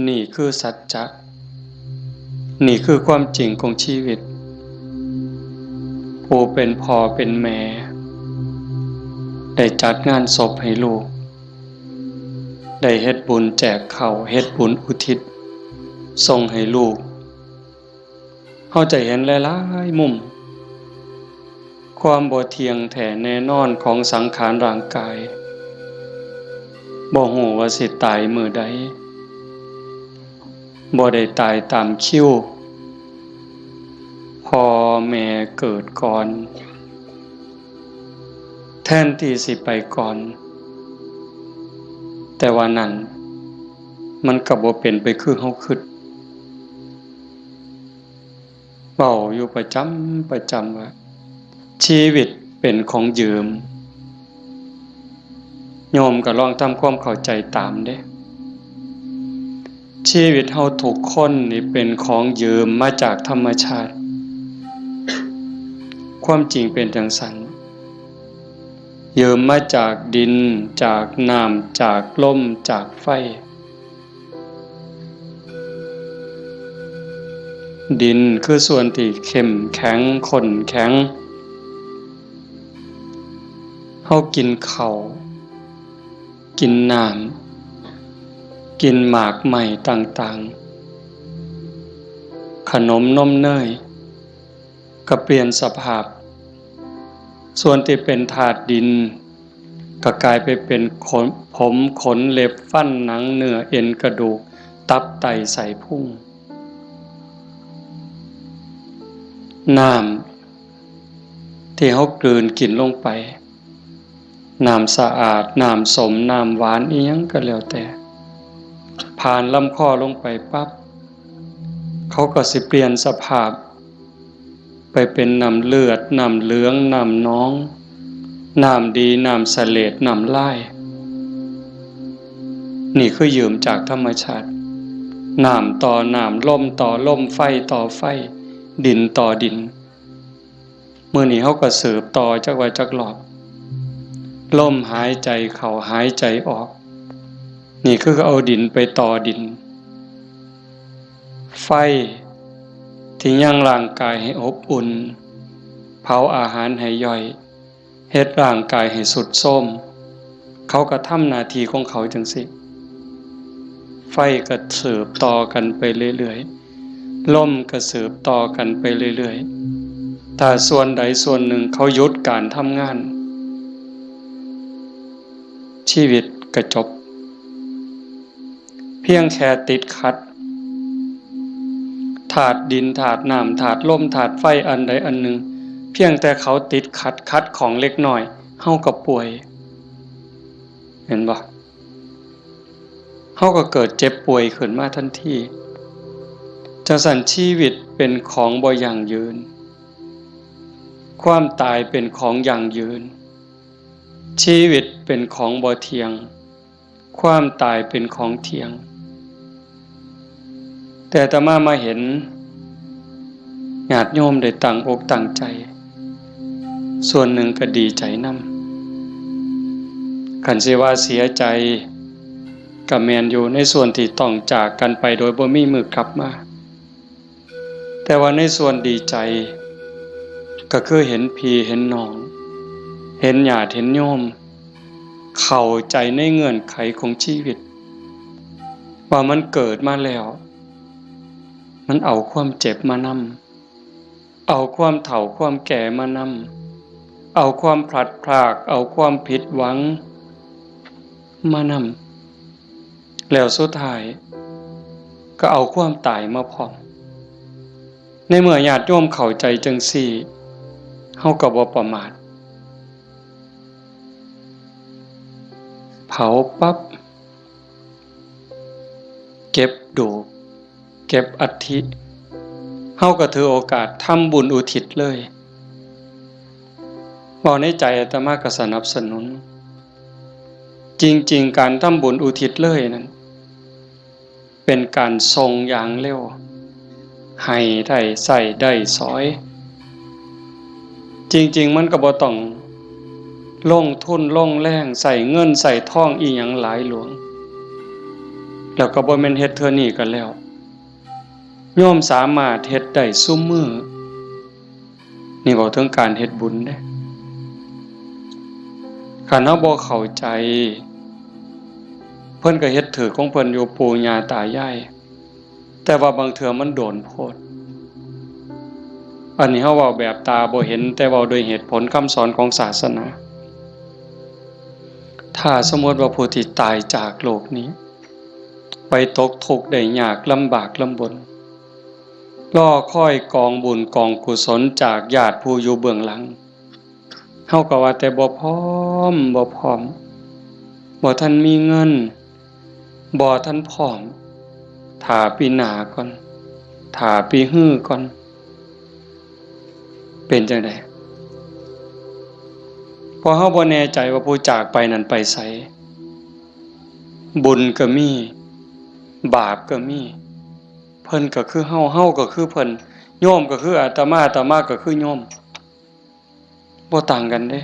นี่คือสัจจะนี่คือความจริงของชีวิตผู้เป็นพ่อเป็นแม่ได้จัดงานศพให้ลูกได้เฮ็ดบุญแจกข้าวเฮ็ดบุญอุทิศส่งให้ลูกเฮาจะเห็นหลายๆมุมความบ่เที่ยงแท้แน่นอนของสังขารร่างกายบ่ฮู้ว่าสิตายมื้อใดบ่ได้ตายตามคิวพ่อแม่เกิดก่อนแทนที่สิไปก่อนแต่ว่านั้นมันก็บ่เป็นไปคือเฮาคิดเว้าอยู่ประจำว่าชีวิตเป็นของยืมโยมก็ลองทำความเข้าใจตามเด้ชีวิตเฮาทุกคนนี่เป็นของยืมมาจากธรรมชาติความจริงเป็นจังซั่นยืมมาจากดินจากน้ำจากลมจากไฟดินคือส่วนที่เข้มแข็งข้นแข็งเฮากินข้าวกินน้ำกินหมากใหม่ต่างๆขนมนมเนยก็เปลี่ยนสภาพส่วนที่เป็นธาตุดินก็กลายไปเป็นผมขนเล็บฟันหนังเนื้อเอ็นกระดูกตับไตไส้พุงน้ำที่เฮากลืนกินลงไปน้ำสะอาดน้ำสมน้ำหวานอีหยังก็แล้วแต่ผ่านลำคอลงไปปั๊บเขาก็สิเปลี่ยนสภาพไปเป็นน้ำเลือดน้ำเหลืองน้ำน้องน้ำดีน้ำเสลดน้ำลายนี่คือยืมจากธรรมชาติน้ำต่อน้ำลมต่อลมไฟต่อไฟดินต่อดินมื้อนี้เฮาก็สืบต่อจักว่าจักรอบลมหายใจเข้าหายใจออกนี่คือเอาดินไปต่อดินไฟที่ยังร่างกายให้อบอุ่นเผาอาหารให้ย่อยเฮ็ดร่างกายให้สุดโทรมเขาก็ทำหน้าที่ของเขาจังซี่ไฟก็สืบต่อกันไปเรื่อยๆลมก็สืบต่อกันไปเรื่อยๆถ้าส่วนใดส่วนหนึ่งเขาหยุดการทำงานชีวิตก็จบเพียงแค่ติดขัดธาตุดินธาตุน้ำธาตุลมธาตุไฟอันใดอันหนึ่งเพียงแต่เขาติดขัดของเล็กน้อยเฮาก็ป่วยเห็นบ่เฮาก็เกิดเจ็บป่วยขึ้นมาทันทีจังซั่นชีวิตเป็นของบ่ยั่งยืนความตายเป็นของยั่งยืนชีวิตเป็นของบ่เที่ยงความตายเป็นของเที่ยงแต่อาตมาเห็นญาติโยมได้ตั้งอกตั้งใจส่วนหนึ่งก็ดีใจนำคันสิว่าเสียใจก็แม่นอยู่ในส่วนที่ต้องจากกันไปโดยบ่มีมื้อกลับมาแต่ว่าในส่วนดีใจก็คือเห็นพี่เห็นน้องเห็นญาติเห็นโยมเข้าใจในเงื่อนไขของชีวิตว่ามันเกิดมาแล้วมันเอาความเจ็บมานำเอาความเฒ่าความแก่มานำเอาความพลัดพรากเอาความผิดหวังมานำแล้วสุดท้ายก็เอาความตายมาพร้อมในเมื่อญาติโยมเข้าใจจังซี่เฮาก็บ่ประมาทเผาปั๊บเก็บดูกเก็บอัฐิเฮาก็ถือโอกาสทำบุญอุทิศเลยบ่ในใจอาตมาก็สนับสนุนจริงๆการทำบุญอุทิศเลยนั้นเป็นการทรงอย่างเร็วให้ได้ใส่ได้สอยจริงๆมันก็บ่ต้องลงทุนลงแรงใส่เงินใส่ทองอีหยังหลายหลวง แล้วก็บ่แม่นเฮ็ดเทื่อนี้กันแล้วโยมสามารถเฮ็ดได้ซุมื้อนี่เว้าถึงการเฮ็ดบุญเด้คันเฮาบ่เข้าใจเพิ่นก็เฮ็ดถือของเพิ่นอยู่ปู่ย่าตายายแต่ว่าบางเทื่อมันโดนโพดอันนี้เฮาเว้าแบบตาบ่เห็นแต่เว้าด้วยเหตุผลคำสอนของศาสนาถ้าสมมติว่าผู้ที่ตายจากโลกนี้ไปตกทุกข์ได้ยากลำบากลำบนรอคอยกองบุญกองกุศลจากญาติผู้อยู่เบื้องหลังเฮาก็ว่าแต่บ่พร้อมบ่ทันมีเงินบ่ทันพร้อมถ้าปีหน้าก่อนถ้าปีฮื้อก่อนเป็นจังได๋เพราะเฮาบ่แน่ใจว่าผู้จากไปนั้นไปไสบุญก็มีบาปก็มีเพิ่นก็คือเฮาก็คือเพิ่นโยมก็คืออาตมาก็คือโยมบ่ต่างกันเด้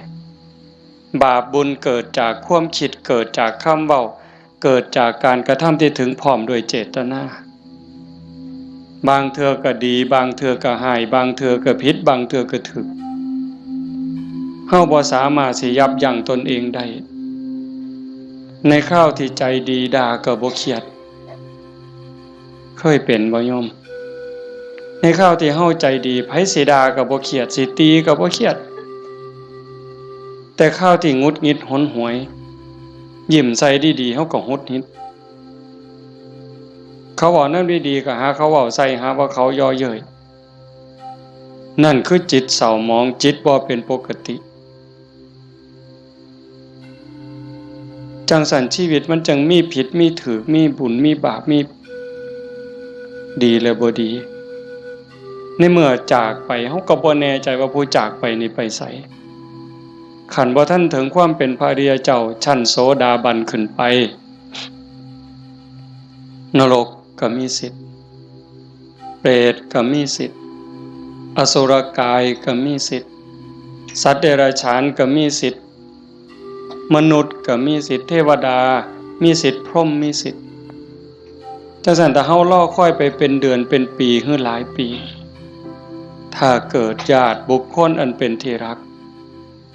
บาปบุญเกิดจากความคิดเกิดจากคำเว้าเกิดจากการกระทำที่ถึงพร้อมด้วยเจตนาบางเทื่อก็ดีบางเทื่อก็ร้ายบางเทื่อก็ผิดบางเทื่อก็ถูกเฮาบ่สามารถสิยับยั้งตนเองได้ในคราวที่ใจดีด่าก็บ่เครียดเคยเป็นบ่โยมในคราวที่เฮาใจดีไผสิด่าก็บ่เครียดสิตีก็บ่เครียดแต่คราวที่หงุดหงิดหนหวยยิ้มใส่ดีๆเฮาก็หดหิดเขาเว้านำดีๆก็หาเขาเว้าใส่หาว่าเขาย่อเย้ยนั่นคือจิตเศร้าหมองจิตบ่เป็นปกติจังสันชีวิตมันจังมีผิดมีถูกมีบุญมีบาปมีดีและบ่ดีในเมื่อจากไปเฮาก็บ่แน่ใจว่าผู้จากไปนี่ไปไสขันบ่ทันถึงความเป็นพระอริยเจ้าชั้นโสดาบันขึ้นไปนรกก็มีสิทธิ์เปรตก็มีสิทธิ์อสุรกายก็มีสิทธิ์สัตว์เดรัจฉานก็มีสิทธิ์มนุษย์ก็มีสิทธิ์เทวดามีสิทธิ์พรหมมีสิทธิ์จังซั่นถ้าเฮารอคอยไปเป็นเดือนเป็นปีหรือหลายปีถ้าเกิดญาติบุคคลอันเป็นที่รัก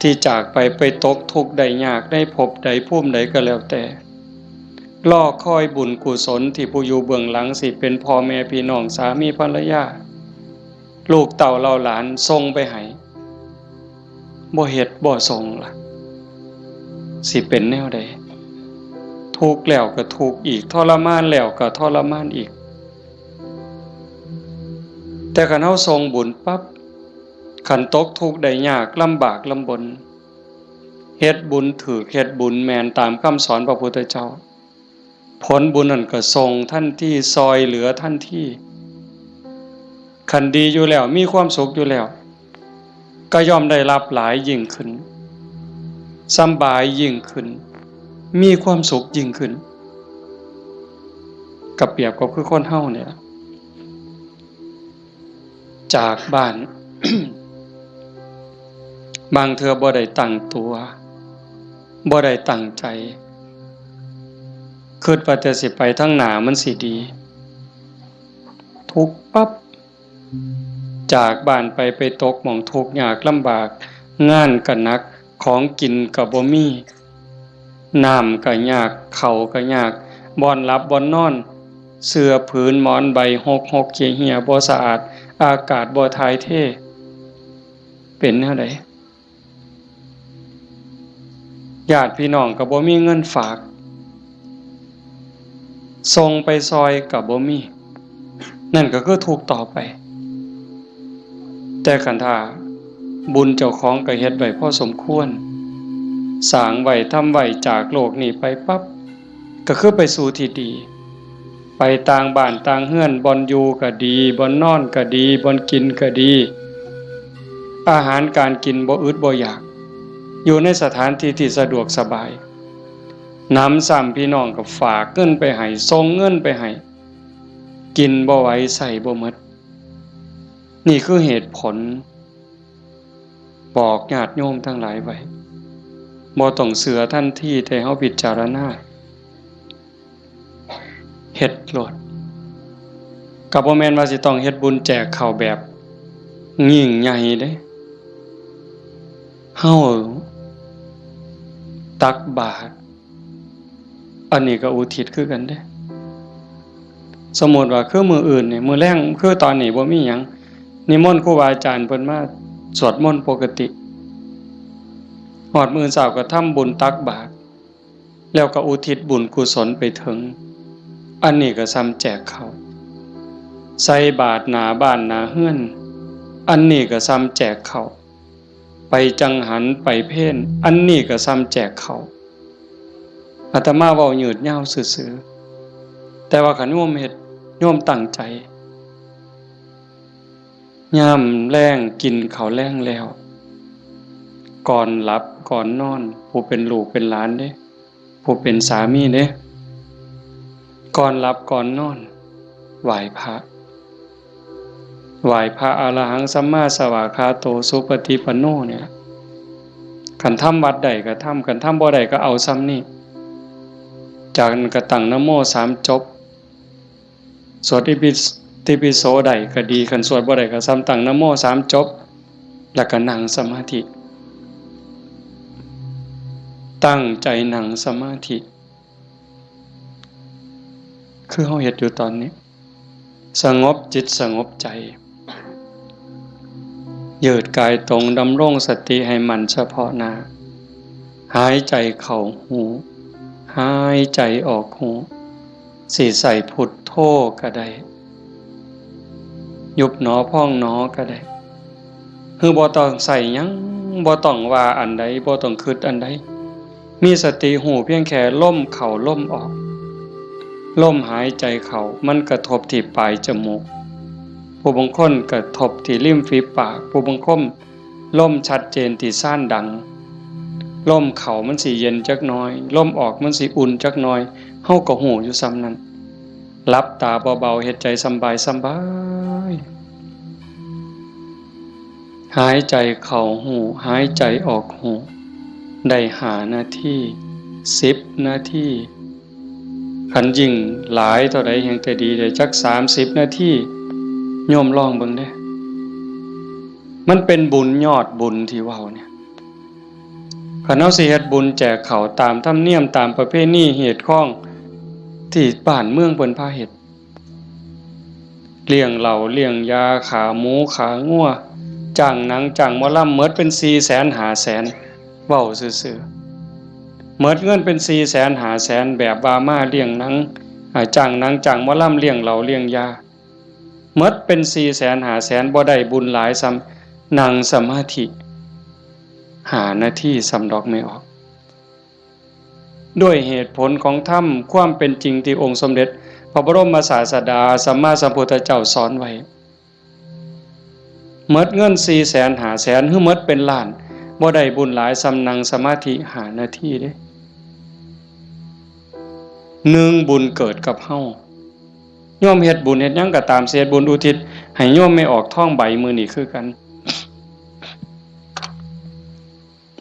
ที่จากไปตกทุกข์ได้ยากได้พบใดภูมิใดก็แล้วแต่รอคอยบุญกุศลที่ผู้อยู่เบื้องหลังสิเป็นพ่อแม่พี่น้องสามีภรรยาลูกเต่าเราหลานส่งไปให้บ่เฮ็ดบ่ส่งล่ะสิเป็นแนวใดทุกข์แล้วก็ทุกข์อีกทรมานแล้วก็ทรมานอีกแต่คันเฮาส่งบุญปั๊บคันตกทุกข์ได้ยากลำบากลำบนเฮ็ดบุญถูกเฮ็ดบุญแม่นตามคำสอนพระพุทธเจ้าผลบุญนั่นก็ส่งทันทีซอยเหลือทันทีคันดีอยู่แล้วมีความสุขอยู่แล้วก็ย่อมได้รับหลายยิ่งขึ้นสำบายยิ่งขึ้นมีความสุขยิ่งขึ้นกับเปรียบกับคือคนเฮาเนี่ยจากบ้าน บางเทื่อบ่ได้ตั้งตัวบ่ได้ตั้งใจคิดว่าแต่สิไปทางหน้ามันสิดีทุกข์ปั๊บจากบ้านไปตกหม้องทุกข์ยากลำบากงานก็หนักของกินก็บ่มีน้ำก็ยากข้าวก็ยากบ่อนหลับบ่อนนอนเสื้อผืนหมอนใบหกเหี่ยบ่สะอาดอากาศบ่ถ่ายเทเป็นแนวใดญาติพี่น้องก็บ่มีเงินฝากส่งไปซอยก็บ่มีนั่นก็คือทุกข์ต่อไปแต่คันถ้าบุญเจ้าของก็เฮ็ดไว้พอสมควรสร้างไว้ทำไว้จากโลกนี้ไปปั๊บก็คือไปสู่ที่ดีไปต่างบ้านต่างเฮือนบ่อนอยู่ก็ดีบ่อนนอนก็ดีบ่อนกินก็ดีอาหารการกินบ่อึดบ่อยากอยู่ในสถานที่ที่สะดวกสบายน้ำซ้ำพี่น้องก็ฝากเงินไปให้ส่งเงินไปให้กินบ่ไหวใส่บ่หมดนี่คือเหตุผลบอกญาติโยมทั้งหลายไว้บ่ต้องเสือทันทีแต่เฮาพิจารณา เฮ็ดโลดก็บ่แม่นว่าสิต้องเฮ็ดบุญแจกข้าวแบบยิ่งใหญ่เด้เฮาตักบาตรอันนี้ก็อุทิศคือกันเด้สมมุติว่าคือมื้ออื่นนี่มื้อแลงคือตอนนี้บ่มีหยังนิมนต์ครูบาอาจารย์เพิ่นมาสวดมนต์ปกติฮอดมื้อเช้าก็ทำบุญตักบาตรแล้วก็อุทิศบุญกุศลไปถึงอันนี้ก็ซ้ำแจกข้าวใส่บาตรหน้าบ้านหน้าเฮือนอันนี้ก็ซ้ำแจกข้าวไปจังหันไปเพ่นอันนี้ก็ซ้ำแจกข้าวอาตมาเว้ายืดยาวซื่อๆแต่ว่าคันโยมเฮ็ดโยมตั้งใจยามแลงกินข้าวแลงแล้วก่อนหลับก่อนนอนผู้เป็นลูกเป็นหลานเด้ผู้เป็นสามีเด้ก่อนหลับก่อนนอนไหว้พระอรหังสัมมาสวากขาโตสุปฏิปันโนเนี่ยคันทำวัดใดก็ทำคันทำบ่ใดก็เอาซ้ำนี่จากนั้นก็ตั้งนะโม3จบสวดอิติปิโสใดก็ดีคันสวดบ่ใดก็ซ้ำตั้งนะโม3จบแล้วก็นั่งสมาธิตั้งใจนั่งสมาธิคือเฮาเฮ็ดอยู่ตอนนี้สงบจิตสงบใจยืดกายตรงดำรงสติให้มั่นเฉพาะหน้าหายใจเข้าหูหายใจออกหูสิใส่พุทโธก็ได้ยุบหนอพองหนอก็ได้คือบ่ต้องใส่หยังบ่ต้องว่าอันใดบ่ต้องคิดอันใดมีสติหูเพียงแค่ลมเข้าลมออกลมหายใจเข้ามันกระทบที่ปลายจมูกผู้บางคนกระทบที่ริมฝีปากผู้บางคนลมชัดเจนที่ซ่านดังลมเข้ามันสิเย็นจักหน่อยลมออกมันสิอุ่นจักหน่อยเฮาก็หูอยู่ซ้ำนั้นหลับตาเบาๆเฮ็ดใจสบายหายใจเข้าหูหายใจออกหูได้5 นาที10 นาทีคันยิ่งหลายเท่าใดแห่งแต่ดีได้จัก30 นาทีโยมลองเบิ่งเด้มันเป็นบุญยอดบุญที่เว้าเนี่ยคันเฮาสิเฮ็ดบุญแจกข้าวตามธรรมเนียมตามประเพณีเหตุข้องที่บ้านเมืองเพิ่นพาเฮ็ดเลี้ยงเหล้าเลี้ยงยาขาหมูขางัวจ้างหนังจ้างหมอลำหมดเป็น 400,000 500,000เว้าซื่อๆหมดเงินเป็น 400,000 500,000แบบว่ามาเลี้ยงหนังจ้างหนังจ้างหมอลำเลี้ยงเหล้าเลี้ยงยาหมดเป็น 400,000 500,000บ่ได้บุญหลายซ้ำนั่งสมาธิ5 นาทีสำดอกไม่ออกด้วยเหตุผลของธรรมความเป็นจริงที่องค์สมเด็จพระบรมศาสดาสัมมาสัมพุทธเจ้าสอนไว้หมดเงิน 400,000 500,000 หรือหมดเป็นล้านบ่ได้บุญหลายซ้ำนั่งสมาธิ5 นาทีเด้1บุญเกิดกับเฮาโยมเฮ็ดบุญเฮ็ดหยังก็ตามเสียบุญอุทิศให้โยมไม่ออกท้องใบมื้อนี้คือกัน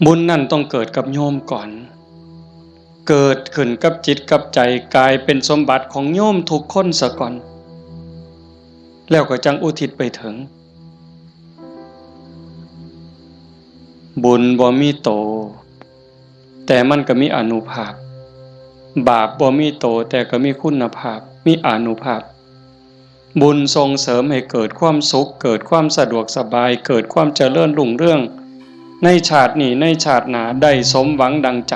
บุญนั่นต้องเกิดกับโยมก่อนเกิดขึ้นกับจิตกับใจกลายเป็นสมบัติของโยมทุกคนซะก่อนแล้วก็จังอุทิศไปถึงบุญบ่มีโตแต่มันก็มีอานุภาพบาปบ่มีโตแต่ก็มีคุณภาพมีอานุภาพบุญส่งเสริมให้เกิดความสุขเกิดความสะดวกสบายเกิดความเจริญรุ่งเรืองในชาตินี้ในชาติหน้าได้สมหวังดังใจ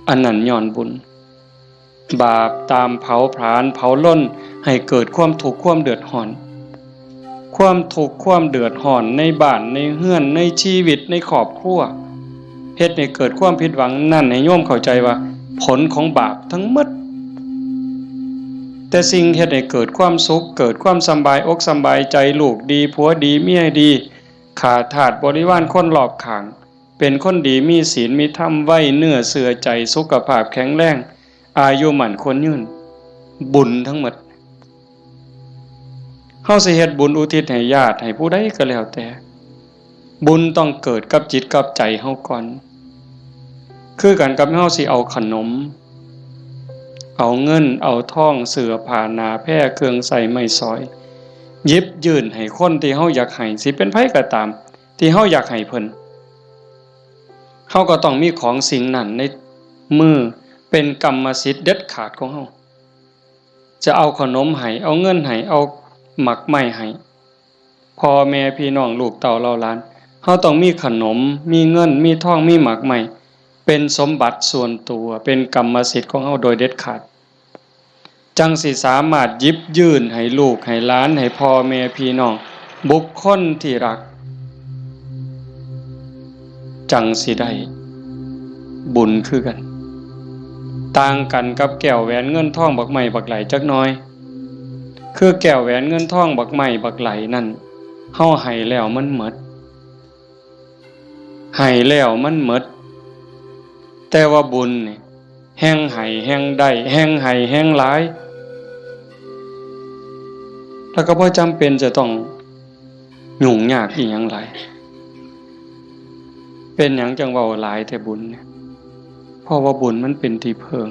อันนั้นย้อนบุญบาปตามเผาผลาญเผาล้นให้เกิดความทุกข์ความเดือดร้อนความทุกข์ความเดือดร้อนในบ้านในเฮือนในชีวิตในครอบครัวเฮ็ดให้เกิดความผิดหวังนั่นให้โยมเข้าใจว่าผลของบาปทั้งหมดแต่สิ่งเฮ็ดให้เกิดความสุขเกิดความสำบายอกสำบายใจลูกดีผัวดีเมียดีขาทาสบริวารคนรอบข้างเป็นคนดีมีศีลมีธรรมไว้เนื้อเสื่อใจสุขภาพแข็งแรงอายุมั่นคนยืนบุญทั้งหมดเฮาสิเฮ็ดบุญอุทิศให้ญาติให้ผู้ใดก็แล้วแต่บุญต้องเกิดกับจิตกับใจเฮาก่อนคือกันกับเฮาสิเอาขนม เอาเงินเอาทองเสื้อผ้าหนาแพร่เครื่องใส่ไม้สอยหยิบยื่นให้คนที่เฮาอยากให้สิเป็นไผก็ตามที่เฮาอยากให้เพิ่นเฮาก็ต้องมีของสิ่งนั้นในมือเป็นกรรมสิทธิ์เด็ดขาดของเฮาจะเอาขนมให้เอาเงินให้เอาหมักไม้ให้พ่อแม่พี่น้องลูกเต้าเราหลานเฮาต้องมีขนมมีเงินมีทองมีหมักไม้เป็นสมบัติส่วนตัวเป็นกรรมสิทธิ์ของเฮาโดยเด็ดขาดจังสิสามารถหยิบยื่นให้ลูกให้หลานให้พ่อแม่พี่น้องบุคคลที่รักจังสิได้บุญคือกันต่างกันกับแก้วแหวนเงินทองบักไม้บักไหลจักน้อยคือแก้วแหวนเงินทองบักไม้บักไหลนั่นเฮาให้แล้วมันหมดให้แล้วมันหมดแต่ว่าบุญนี่แห่งให้แห่งได้แห่งให้แห่งหลายแล้วก็บ่จำเป็นจะต้องยุ่งยากอีหยังหลายเป็นหยังจังเว้าหลายแต่บุญเนี่ยเพราะว่าบุญมันเป็นที่เพิง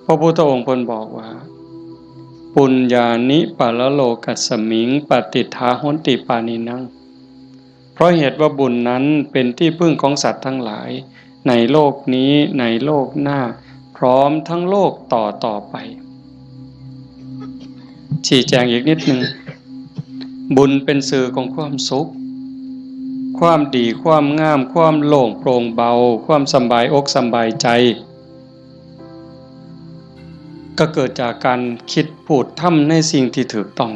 พระพุทธองค์เพิ่นบอกว่าปุญญานิปะละโลกัสสมิงปฏิทาโหนติปานินังเพราะเหตุว่าบุญนั้นเป็นที่พึ่งของสัตว์ทั้งหลายในโลกนี้ในโลกหน้าพร้อมทั้งโลกต่อไปชี้แจงอีกนิดนึงบุญเป็นสื่อของความสุขความดีความงามความโล่งโปร่งเบาความสบายอกสบายใจก็เกิดจากการคิดพูดทำในสิ่งที่ถูกต้อง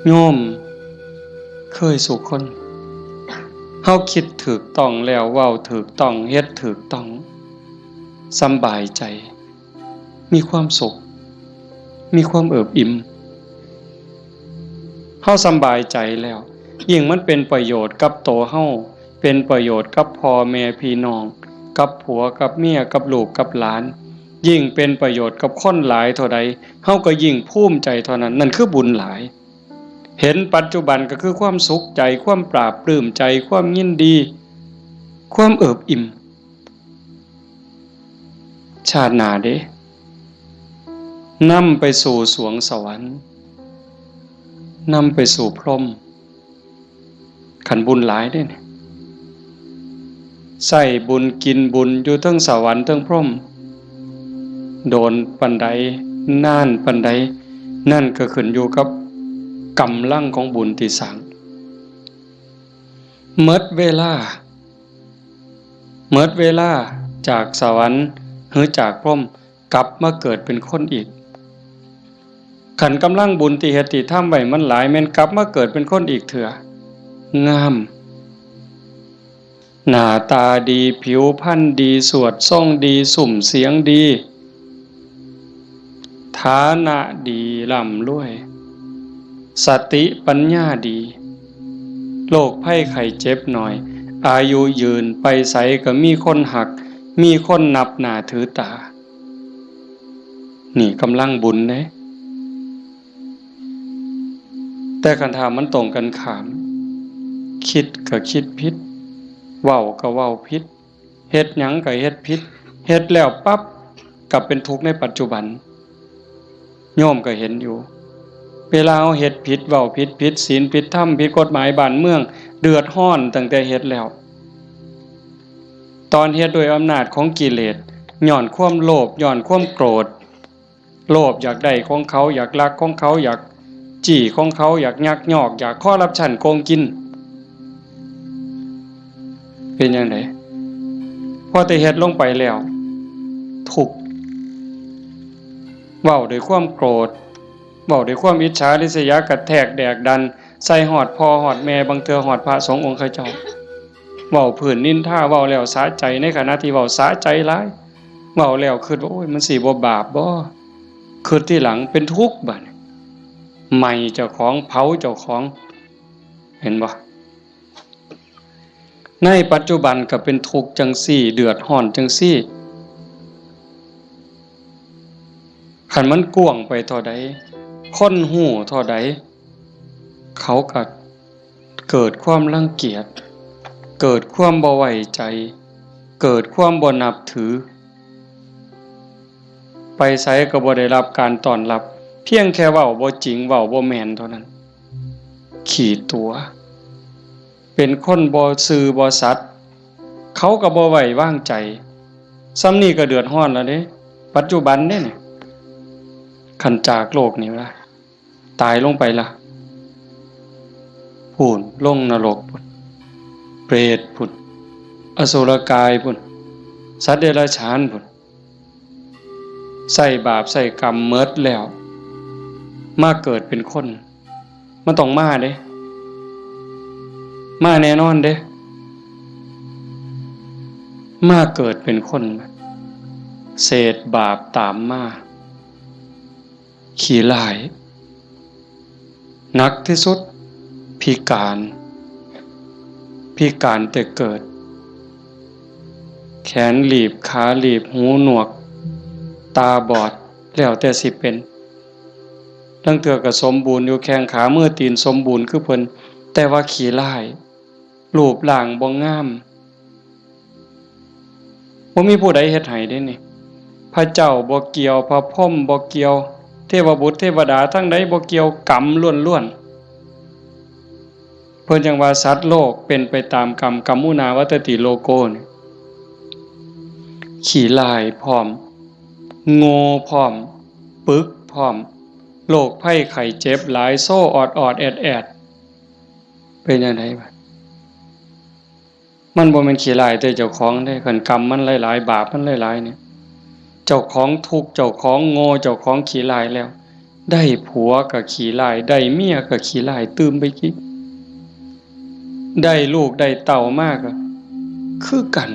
โยมเคยสุขคนเฮาคิดถูกต้องแล้วเว้าถูกต้องเฮ็ดถูกต้องสบายใจมีความสุขมีความเอิบอิ่มเฮาสบายใจแล้วยิ่งมันเป็นประโยชน์กับตัวเฮาเป็นประโยชน์กับพ่อแม่พี่น้องกับผัวกับเมียกับลูกกับหลานยิ่งเป็นประโยชน์กับคนหลายเท่าใดเฮาก็ยิ่งภูมิใจเท่านั้นนั่นคือบุญหลายเห็นปัจจุบันก็คือความสุขใจความปราบปลื้มใจความยินดีความเอิบอิ่มชาติหน้าเด้นำไปสู่สวงสวรรค์นำไปสู่พรหมขันบุญหลายได้เนี่ยใส่บุญกินบุญอยู่ทั้งสวรรค์ทั้งพรหมโดนปันใดน่านปันใดนั่นก็ขึ้นอยู่กับกำลังของบุญที่สร้างเมิดเวลาจากสวรรค์หรือจากพรหมกลับมาเกิดเป็นคนอีกขันกำลังบุญที่เฮ็ดที่ทำไว้มันหลายแม่นกลับมาเกิดเป็นคนอีกเถื่องามหน้าตาดีผิวพรรณดีสวดทรงดีสุ่มเสียงดีฐานะดีร่ำรวยสติปัญญาดีโรคภัยไข้เจ็บหน่อยอายุยืนไปไสก็มีคนหักมีคนนับหน้าถือตานี่กำลังบุญเด้แต่คันถามมันตรงกันข้ามคิดก็คิดผิดเว้าก็เว้าผิดเฮ็ดหยังก็เฮ็ดผิดเฮ็ดแล้วปั๊บกลับเป็นทุกข์ในปัจจุบันโยมก็เห็นอยู่เวลาเอาเฮ็ดผิดเว้าผิดศีลผิดธรรมผิดกฎหมายบ้านเมืองเดือดร้อนตั้งแต่เฮ็ดแล้วตอนเฮ็ดโดยอำนาจของกิเลสย้อนความโลภย้อนความโกรธโลภอยากได้ของเขาอยากลักของเขาอยากจี้ของเขาอยากยักยอกอยากคอร์รัปชันโกงกินเป็นจังได๋พอแต่เฮ็ดลงไปแล้วทุกข์เว้าด้วยความโกรธเว้าด้วยความอิจฉาริษยากระแทกแดกดันใส่หอดพ่อหอดแม่บางเทื่อหอดพระสงฆ์องค์ข้าเจ้าเว้าพื้นนินทาเว้าแล้วสะใจในขณะที่เว้าสะใจหลายเว้าแล้วคิดว่าโอ้ยมันสิบ่บาปบ่คิดที่หลังเป็นทุกข์บัดไหม้เจ้าของเผาเจ้าของเห็นบ่ในปัจจุบันก็เป็นทุกข์จังซี่เดือดร้อนจังซี่คันมันกว้างไปเท่าใดคนหู้เท่าใดเขาก็เกิดความรังเกียจเกิดความบ่ไว้ใจเกิดความบ่นับถือ ไปไสก็บ่ได้รับการต้อนรับเพียงแค่เว้าบ่จริงเว้าบ่แม่นเท่านั้นขี้ตัวเป็นคนบ่ซื่อบ่สัตย์เขาก็บ่ไว้วางใจซ้ำนี้ก็เดือดร้อนแล้วเด้ปัจจุบันเด้นี่คันจากโลกนี้ล่ะตายลงไปล่ะพูนลงนรกพุ่นเปรตพุ่นอสุรกายพุ่นสัตว์เดรัจฉานพุ่นใส่บาปใส่กรรมเมิดแล้วมาเกิดเป็นคนมันต้องมาเด้มาแน่นอนเด้มาเกิดเป็นคนเศษบาปตามมาขี้ร้ายหนักที่สุดพิการแต่เกิดแขนหลีบขาหลีบหูหนวกตาบอดแล้วแต่สิเป็นตั้งเถื่อก็สมบูรณ์อยู่แข้งขามือตีนสมบูรณ์คือเพิ่นแต่ว่าขี้ร้ายรูปร่างบ่งามบ่มีผู้ใดเฮ็ดให้เด้นี่พระเจ้าบ่เกี่ยวพระพรหมบ่เกี่ยวเทวบุตรเทวดาทั้งใดบ่เกี่ยวกรรมล้วนๆเพิ่นจังว่าสัตว์โลกเป็นไปตามกรรมกัมมุนาวัตติโลโกนี่ขี้ร้ายพร้อมโง่พร้อมปึกพร้อมโรคภัยไข้เจ็บหลายโซ่ออดแอดเป็นจังได๋บัดมันบ่แม่นขี้ร้ายแต่เจ้าของเด้คันกรรมมันหลายๆบาปมันหลายๆเนี่ยเจ้าของทุกข์เจ้าของโง่เจ้าของขี้ร้ายแล้วได้ผัวก็ขี้ร้ายได้เมียก็ขี้ร้ายตื่มไปกิได้ลูกได้เต้ามาก็คือกัน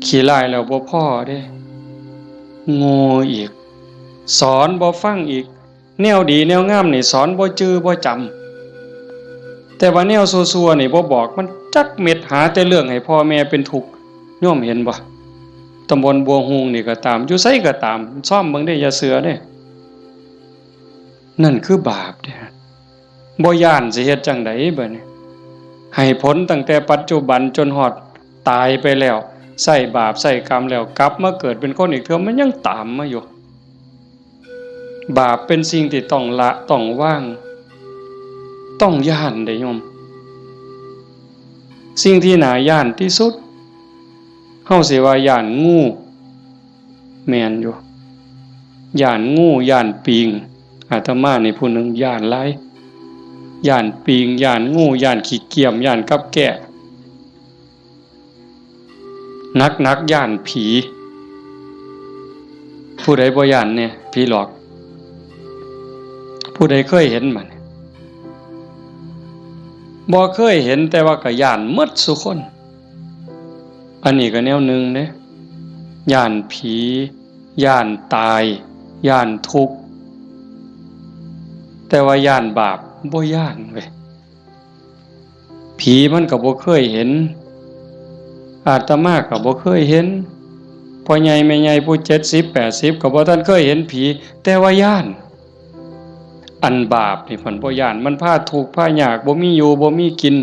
ขี้ร้ายแล้วบ่พอเด้โง่อีกสอนบ่ฟังอีกแนวดีแนวงามนี่สอนบ่จื้อบ่จำแต่ว่าแนวซั่วๆนี่บ่บอกมันจักเม็ดหาแต่เรื่องให้พ่อแม่เป็นทุกข์โยมเห็นบ่ตำบลบัวฮูงนี่ก็ตามอยู่ไสก็ตามซ่อมเบิ่งได้อย่าเสือเด้นั่นคือบาปเด้บ่ย้านสิเฮ็ดจังได๋บัดนี้ให้ผลตั้งแต่ปัจจุบันจนฮอดตายไปแล้วใส่บาปใส่กรรมแล้วกลับมาเกิดเป็นคนอีกเทื่อมันยังตามมาอยู่บาปเป็นสิ่งที่ต้องละต้องวางต้องย้านเด้โยมสิ่งที่น่าย้านที่สุดเฮาสิว่าย้านงูแม่นอยู่ย้านงูย้านปิงอาตมานี่ผู้หนึงย้านหลายย้านปิงย้านงูย้านขี้เกียจย้านกับแกะนักย้านผีผู้ใดบ่ย้านเนี่ยผีหลอกผู้ใดเคยเห็นมันบ่เคยเห็นแต่ว่าก็ย้านหมดซุคนอันนี้ก็แนวหนึ่งเด้ย้านผีย้านตายย้านทุกข์แต่ว่าย้านบาปบ่ย้านเว้ยผีมันก็บ่เคยเห็นอาตมาก็บ่เคยเห็นพ่อใหญ่แม่ใหญ่ผู้70 80ก็บ่ทันเคยเห็นผีแต่ว่าย้านอันบาปนี่เพิ่นบ่ย้านมันพาทุกข์พายากบ่มีอยู่บ่มีกิน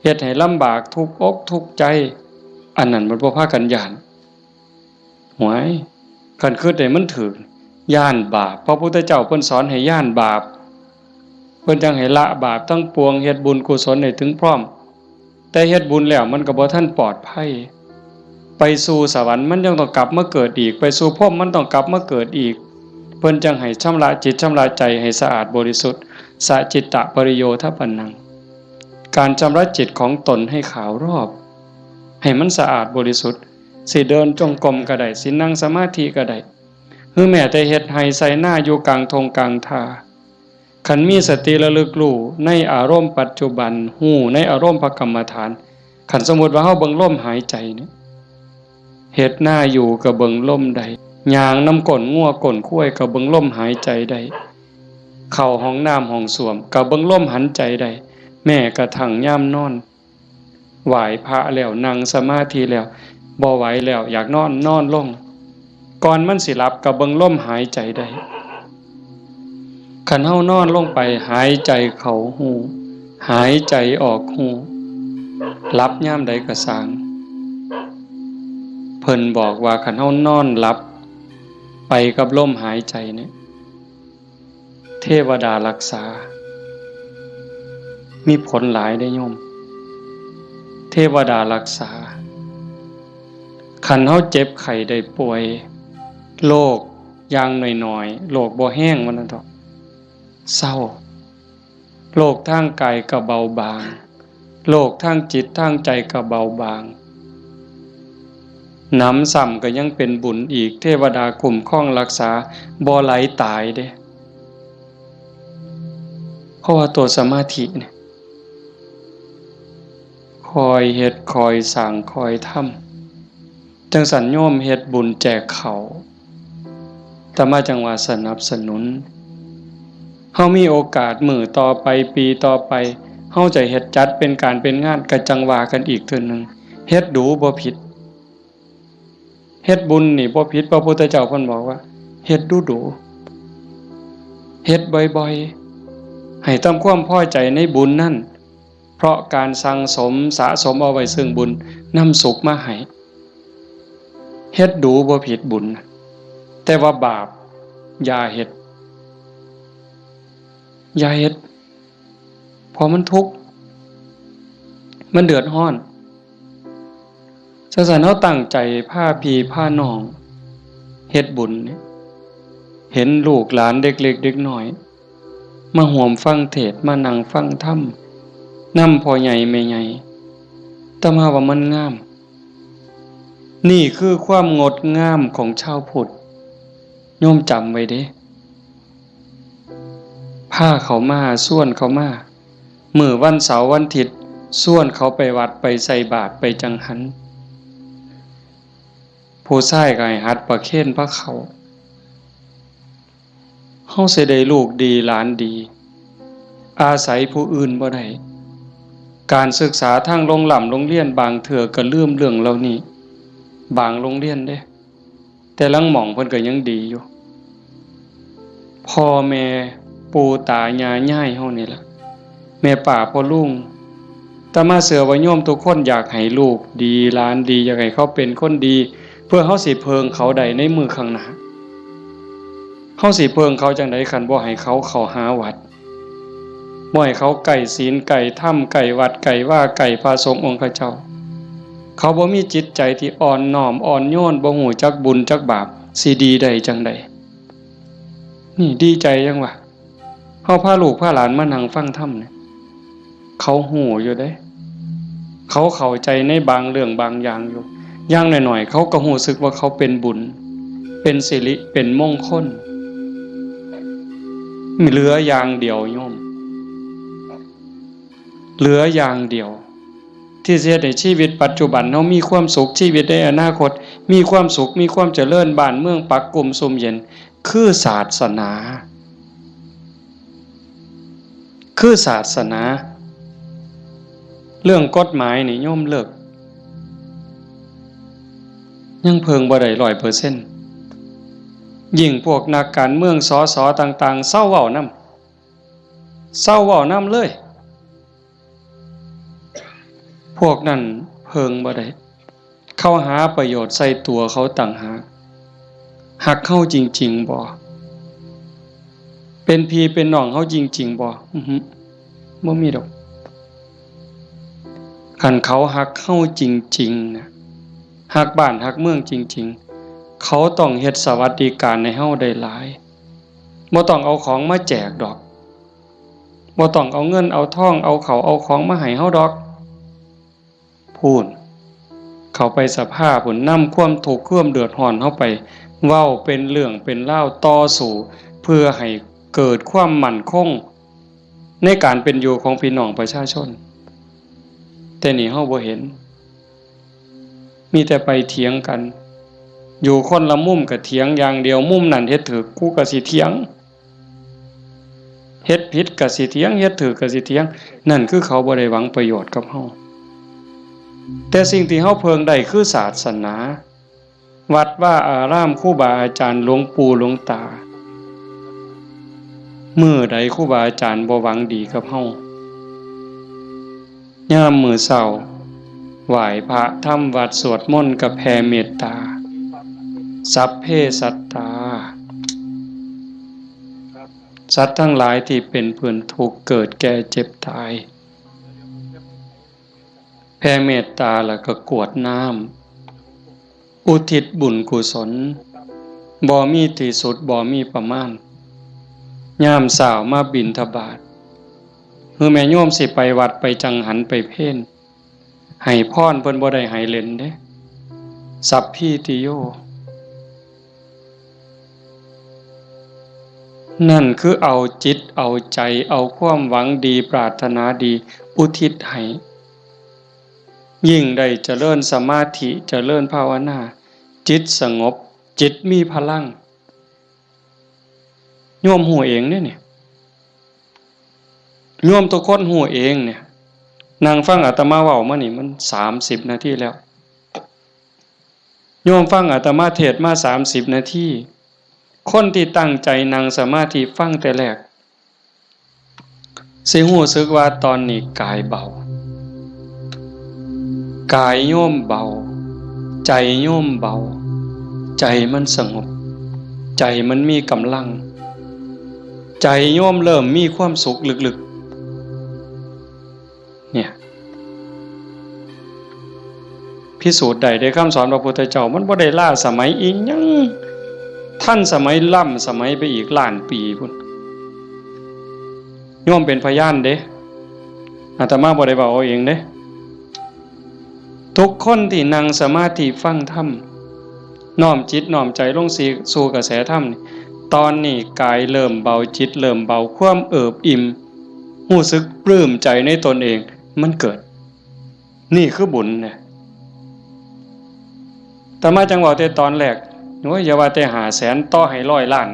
เฮ็ดให้ลำบากทุกข์อกทุกข์ใจอันนั้นมันบ่พากันย้านหวยคันคิดได้มันถึกย้านบาปพระพุทธเจ้าเพิ่นสอนให้ย้านบาปเพิ่นจังให้ละบาปทั้งปวงเฮ็ดบุญกุศลให้ถึงพร้อมแต่เฮ็ดบุญแล้วมันก็บ่ทันปลอดภัยไปสู่สวรรค์มันยังต้องกลับมาเกิดอีกไปสู่พรหมมันต้องกลับมาเกิดอีกเพิ่นจังให้ชำระจิตชำระใจให้สะอาดบริสุทธิ์สะจิตตะปริโยทปันนังการชำระจิตของตนให้ขาวรอบให้มันสะอาดบริสุทธิ์สิเดินจงกรมก็ได้สินั่งสมาธิก็ได้หรือแม้แต่เฮ็ดให้ใส่หน้าอยู่กลางทงกลางทาคันมีสติระลึกรู้ในอารมณ์ปัจจุบันฮู้ในอารมณ์พระกรรมฐานคันสมมุติว่าเฮาเบิ่งลมหายใจนี่เฮ็ดหน้าอยู่ก็เบิ่งลมได้ย่างน้ำก้นงัวก้นข้วยก็เบิ่งลมหายใจได้เข้าห้องน้ำห้องส้วมก็เบิ่งลมหันใจได้แม้กระทั่งยามนอนไหว้พระแล้วนั่งสมาธิแล้วบ่ไหวแล้วอยากนอนลงก่อนมันสิหลับก็เบิ่งลมหายใจได้คันเฮานอนลงไปหายใจเข้าหูหายใจออกหูหลับยามใดก็สร้าง เพิ่นบอกว่าคันเฮานอนหลับไปกับลมหายใจเนี่ยเทวดารักษามีผลหลายได้โยมเทวดารักษาคันเฮาเจ็บไข้ได้ป่วยโรคอย่างน้อยๆโรคบ่แห้งมันนั่นเถาะเศร้าโรคทางกายก็เบาบางโรคทางจิตทางใจก็เบาบางน้ำซ้ำก็ยังเป็นบุญอีกเทวดาคุ้มครองรักษาบ่ไหลตายเด้เพราะว่าตัวสมาธิเนี่ยคอยเฮ็ดคอยสร้างคอยทำจังสันโยมเฮ็ดบุญแจกเขาแต่มาจังว่าสนับสนุนเฮามีโอกาสมื้อต่อไปปีต่อไปเฮาจะเฮ็ดจัดเป็นการเป็นงานก็จังว่ากันอีกเทื่อนึงเฮ็ดดูบ่ผิดเฮ็ดบุญนี่บ่ผิดพระพุทธเจ้าเพิ่นบอกว่าเฮ็ดดูๆเฮ็ดบ่อยๆให้ทำความพอใจในบุญนั่นเพราะการสั่งสมสะสมเอาไว้ซึ่งบุญนำสุขมาให้เฮ็ดดูบ่ผิดบุญแต่ว่าบาปอย่าเฮ็ดเพราะมันทุกข์มันเดือดร้อนฉะนั้นเฮาตั้งใจพาพี่พาน้องเฮ็ดบุญเนี่ยเห็นลูกหลานเด็กเล็กเด็กน้อยมาร่วมฟังเทศน์มานั่งฟังธรรมนำพ่อใหญ่แม่ใหญ่แต่มาว่ามันงามนี่คือความงดงามของชาวพุทธโยมจำไว้เด้พาเขามาส่วนเขามามื้อวันเสาร์วันอาทิตย์ส่วนเขาไปวัดไปใส่บาตรไปจังหันผู้ชายก็ให้หัดประเคนพระเขาเฮาสิได้ลูกดีหลานดีอาศัยผู้อื่นบ่ได้การศึกษาทางโรงเรียนบางเทื่อก็ลืมเรื่องเหล่านี้บางโรงเรียนเด้แต่ลังหม่องเพิ่นก็ยังดีอยู่พ่อแม่ปู่ตายายย่ายเฮานี่ล่ะแม่ป้าพ่อลุงแต่มาเสือว่าโยมทุกคนอยากให้ลูกดีหลานดีอยากให้เขาเป็นคนดีเพื่อเฮาสิเพิงเขาได้ในมือข้างหน้าเฮาสิเพิงเขาจังได๋คันบ่ให้เขาเข้าหาวัดบ่ให้เขาไก่ศีลไก่ถ้ำไก่วัดไก่ว่าไก่พระสงฆ์องค์เจ้าเขาบ่มีจิตใจที่อ่อนน้อมอ่อนโยนบ่ฮู้จักบุญจักบาปสิดีได้จังได๋นี่ดีใจจังวะเฮาพาลูกพาหลานมานั่งฟังธรรมเนี่ยเขาฮู้อยู่เด้เขาเข้าใจในบางเรื่องบางอย่างอยู่อย่างน้อยๆเขาก็รู้สึกว่าเขาเป็นบุญเป็นสิริเป็นมงคลมีเหลืออย่างเดียวโยมเหลืออย่างเดียวที่จะให้ชีวิตปัจจุบันเฮามีความสุขชีวิตในอนาคตมีความสุขมีความเจริญบ้านเมืองปักกลุ่มสุมเย็นคือศาสนาเรื่องกฎหมายนี่โยมเลิกยังเพิงบ่ได้ 100% ยิ่งพวกนักการเมืองสสต่างๆเศร้าเว้านำเลยพวกนั้นเพิงบ่ได้เข้าหาประโยชน์ใส่ตัวเขาต่างหากหักเข้าจริงๆบ่เป็นพี่เป็นน้องเขาจริงๆบ่บ่มีดอกคันเขาหักเข้าจริงๆนะหักบ้านหักเมืองจริงๆเขาต้องเฮ็ดสวัสดิการให้เฮาได้หลายบ่ต้องเอาของมาแจกดอกบ่ต้องเอาเงินเอาทองเอาเขาเอาของมาให้เฮาดอกพูนเขาไปสภาพพุ่นนำความทุกข์ความเดือดร้อนเฮาไปเว้าเป็นเรื่องเป็นราวต่อสู้เพื่อให้เกิดความมั่นคงในการเป็นอยู่ของพี่น้องประชาชนแต่นี่เฮาบ่เห็นมีแต่ไปเถียงกันอยู่คนละมุมก็เถียงอย่างเดียวมุมนั้นเฮ็ดถูกกูก็สิเถียงเฮ็ดผิดก็สิเถียงเฮ็ดถูกก็สิเถียงนั่นคือเขาบ่ได้หวังประโยชน์กับเฮาแต่สิ่งที่เฮาเพิงได้คือศาสนาวัดว่าอารามครูบาอาจารย์หลวงปู่หลวงตามื้อใดครูบาอาจารย์บ่หวังดีกับเฮายามมื้อเช้า ไหว้พระทำวัดสวดมนต์กับแผ่เมตตาสัพเพสัตตาสัตว์ทั้งหลายที่เป็นเพื่อนทุกข์เกิดแก่เจ็บตายแผ่เมตตาแล้วก็กรวดน้ำอุทิศบุญกุศลบ่มีที่สุดบ่มีประมาณยามเช้ามาบิณฑบาตคือแม่โยมสิไปวัดไปจังหันไปเพ่นให้พรเพิ่นบ่ได้ให้เล่นเด้สัพพิติโยนั่นคือเอาจิตเอาใจเอาความหวังดีปรารถนาดีอุทิศให้ยิ่งได้เจริญสมาธิเจริญภาวนาจิตสงบจิตมีพลังโยมหูเองเนี่ยโยมทุกคนหูเองเนี่ยนั่งฟังอาตมาเว้ามานี่มัน30นาทีแล้วโยมฟังอาตมาเทศมา30นาทีคนที่ตั้งใจนั่งสมาธิฟังแต่แรกสิรู้สึกว่าตอนนี้กายเบากายโยมเบาใจโยมเบาใจมันสงบใจมันมีกำลังใจโยมเริ่มมีความสุขลึกๆเนี่ยพิสูจน์ได้คำสอนพระพุทธเจ้ามันบ่ได้ล้าสมัยอีกยังท่านสมัยล้ำสมัยไปอีกล้านปีพุ่นโยมเป็นพยานเด้อาตมาบ่ได้เว้าเอาเองเด้ทุกคนที่นั่งสมาธิฟังธรรมน้อมจิตน้อมใจลงสู่กระแสธรรมตอนนี้กายเริ่มเบาจิตเริ่มเบาความเอิบอิ่มรู้สึกปลื้มใจในตนเองมันเกิดนี่คือบุญเนี่ยแต่มาจังหวะแต่ตอนแรกโอ้ยอย่าว่าแต่500,000ต่อให้100 ล้าน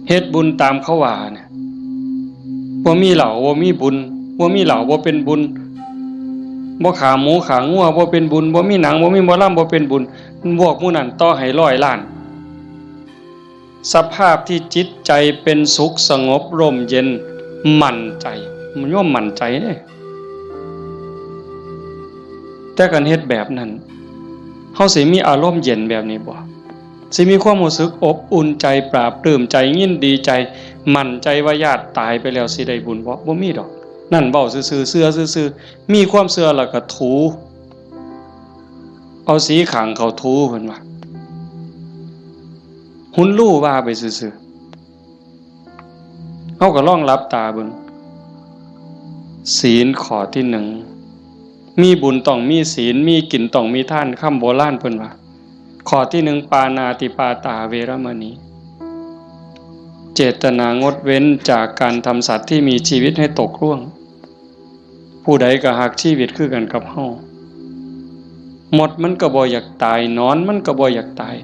เฮ็ดบุญตามเขาว่าเนี่ยบ่มีเหล้าบ่มีบุญบ่มีเหล้าบ่เป็นบุญบ่ขาหมูขางัวบ่เป็นบุญบ่มีหนังบ่มีหมอลำบ่เป็นบุญพวกหมู่นั้นต่อให้100 ล้านสภาพที่จิตใจเป็นสุขสงบร่มเย็นมั่นใจมันย่อมมั่นใจเด้แต่การเฮ็ดแบบนั้นเฮาสิมีอารมณ์เย็นแบบนี้บ่สิมีความรู้สึกอบอุ่นใจปราบปลื้มใจยินดีใจมั่นใจว่าญาติตายไปแล้วสิได้บุญบ่มีดอกนั่นเว้าซื่อๆเชื่อซื่อๆมีความเชื่อแล้วก็ถูเอาสีขางเขาถูเพิ่นว่าหุ่นลู่ว่าไปซื่อๆเฮาก็ลองหลับตาเบิ่งศีลข้อที่1มีบุญต้องมีศีลมีกินต้องมีทานคำโบราณเพิ่นว่าข้อที่1ปานาติปาตาเวรมณีเจตนางดเว้นจากการทำสัตว์ที่มีชีวิตให้ตกล่วงผู้ใดก็หักชีวิตคือกันกับเฮาหมดมันก็บ่อยากตายนอนมันก็บ่อยากตาย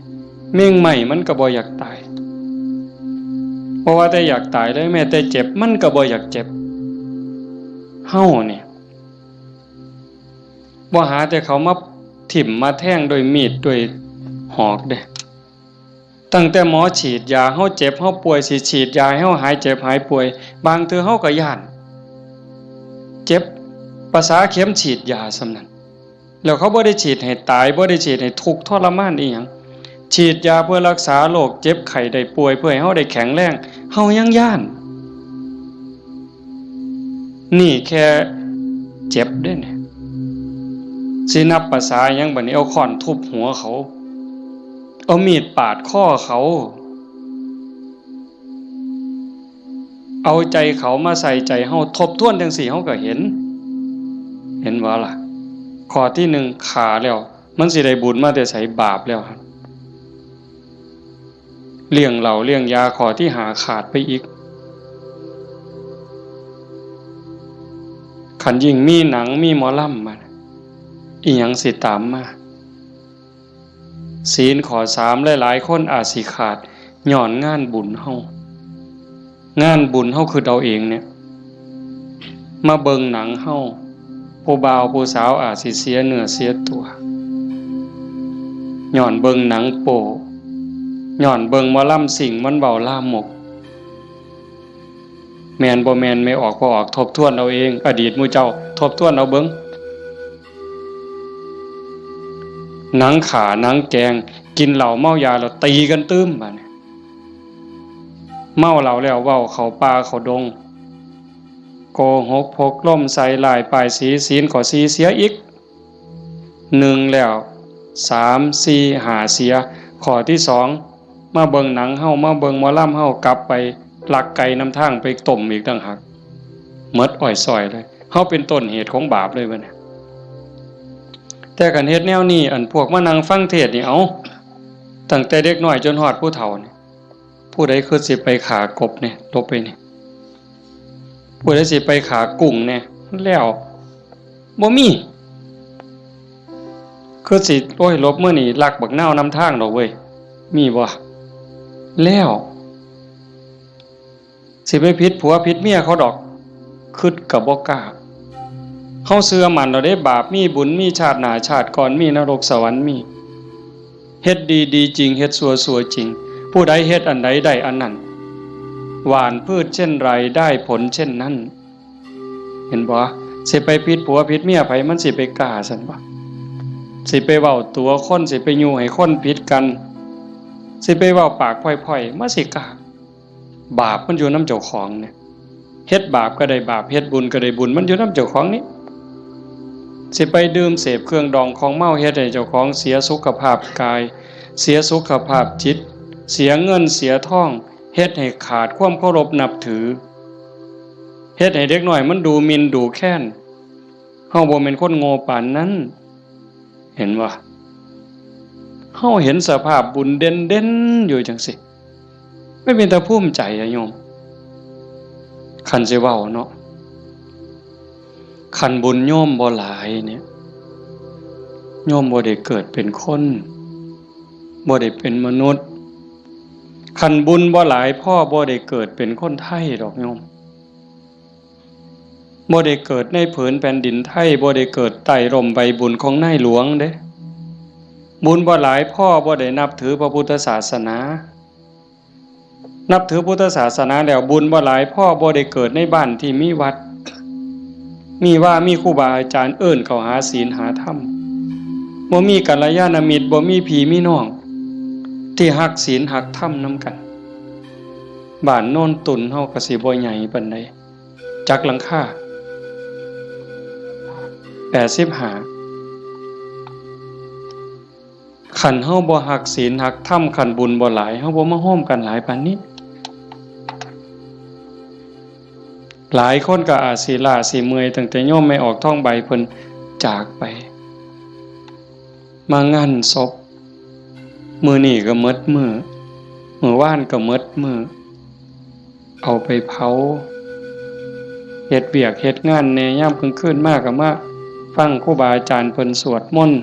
เม่งใหม่มันก็บ่อยากตายเพราะว่าแต่อยากตายเลยแม้แต่เจ็บมันก็บ่อยากเจ็บเฮาเนี่ยบ่หาแต่เขามาถิ่มมาแทงโดยมีดโดยหอกเด้ตั้งแต่หมอฉีดยาเฮาเจ็บเฮาป่วยสิฉีดยาให้เฮาหายเจ็บหายป่วยบางเทื่อเฮาก็ย้านเจ็บภาษาเข็มฉีดยาซำนั้นแล้วเขาบ่ได้ฉีดให้ตายบ่ได้ฉีดให้ทุกข์ทรมานอีหยังฉีดยาเพื่อรักษาโรคเจ็บไข้ได้ป่วยเพื่อให้เฮาได้แข็งแรงเฮายังย้านนี่แค่เจ็บเด้เนี่ยสินับภาษาหยังบัดนี้เอาค้อนทุบหัวเขาเอามีดปาดคอเขาเอาใจเขามาใส่ใจเฮาทบทวนจังซี่เฮาก็เห็นว่าล่ะข้อที่1ขาแล้วมันสิได้บุญมาแต่ไสบาปแล้วครับเลี้ยงเหล้าเลี้ยงยาข้อที่5ขาดไปอีกคันยิ่งมีหนังมีหมอลำมาอีหยังสิตามมาศีลข้อ3หลายๆคนอาจสิขาดย้อนงานบุญเฮางานบุญเฮาคือเอาเองเนี่ยมาเบิ่งหนังเฮาผู้บ่าวผู้สาวอาจสิเสียเนื้อเสียตัวย้อนเบิ่งหนังโป๊ย้อนเบิ่งหมอลำสิ่งมันเว้าลามกแม่นบ่แม่นไม่ออกบ่ออกทบทวนเอาเองอดีตหมู่เจ้าทบทวนเอาเบิ่ง หนังขาหนังแกงกินเหล้าเมายาแล้วตีกันตื้มบัดนี้เมาเหล้าแล้วเว้าเข้าป่าเข้าดงโกหกพกล่มใส่ลายป้ายสีศีลข้อ4เสียอีก1แล้ว3 4 5เสียข้อที่2มาเบิ่งหนังเฮามาเบิ่งหมอลำเฮากลับไปลักไก่นำทางไปต้มอีกต่างหากหมดอ้อยซอยเลยเฮาเป็นต้นเหตุของบาปเลยบัดนี้แต่กันเฮ็ดแนวนี้อันพวกมานั่งฟังเทศน์นี่เอาตั้งแต่เด็กน้อยจนฮอดผู้เฒ่านี่ผู้ใดคือสิไปขากบเนี่ยลบไปนี่ผู้ใดสิไปขากุ้งเนี่ยแล้วบ่มีคือสิโอ้ยลบมื้อนี้ลักบักนาวนำทางดอกเว้ยมีบ่แล้วสิไปผิดผัวผิดเมียเขาดอกคิดก็บ่กล้าเฮาเชื่อมั่นแล้วเด้บาปมีบุญมีชาติหน้าชาติก่อนมีนรกสวรรค์มีเฮ็ดดีดีจริงเฮ็ดชั่วจริงผู้ใดเฮ็ดอันใดได้อันนั้นหว่านพืชเช่นไรได้ผลเช่นนั้นเห็นบ่สิไปผิดผัวผิดเมียไผมันสิไปกล้าซั่นบ่สิไปเว้าตัวคนสิไปยู่ให้คนผิดกันสิไปเว้าปากพ่อยๆมาสิกล้าบาปมันอยู่นำเจ้าของเนี่ยเฮ็ดบาปก็ได้บาปเฮ็ดบุญก็ได้บุญมันอยู่นำเจ้าของนี่สิไปดื่มเสพเครื่องดองของเมาเฮ็ดให้เจ้าของเสียสุขภาพกายเสียสุขภาพจิตเสียเงินเสียทองเฮ็ดให้ขาดความเคารพนับถือเฮ็ดให้เด็กน้อยมันดูหมิ่นดูแค้นเฮาบ่แม่นคนโง่ปานนั้นเห็นบ่เฮาเห็นสภาพบุญเด่นๆอยู่จังซี่ไม่เป็นตาภูมิใจอะโยมคันสิเว้าเนาะคันบุญโยมบ่หลายเนี่ยโยมบ่ได้เกิดเป็นคนบ่ได้เป็นมนุษย์คันบุญบ่หลายพ่อบ่ได้เกิดเป็นคนไทยดอกโยมบ่ได้เกิดในผืนแผ่นดินไทยบ่ได้เกิดใต้ร่มใบบุญของนายหลวงเด้บุญบ่หลายพ่อบ่ได้นับถือพระพุทธศาสนานับถือพุทธศาสนาแล้วบุญบ่หลายพ่อบ่ได้เกิดในบ้านที่มีวัดมีว่ามีครูบาอาจารย์เอิ้นเข้าหาศีลหาธรรมบ่มีกัลยาณมิตรบ่มีพี่มีน้องที่ฮักศีลฮักธรรมนำกันบ้านโน่นตุนเฮาก็สิบ่ใหญ่ปานใดจักหลังคา85คันเฮาบ่ฮักศีลฮักธรรมคันบุญบ่หลายเฮาบ่มาโฮมกันหลายปานนี้หลายคนก็อาจสิล้าสิเมื่อยตั้งแต่โยมไม่ออกท้องใบเพิ่นจากไปมางานศพมื้อนี้ก็หมดมื้อวานก็หมดมื้อเอาไปเผาเฮ็ดเวียกเฮ็ดงานแน่ยามกลางคืนมาก็มาฟังครูบาอาจารย์เพิ่นสวดมนต์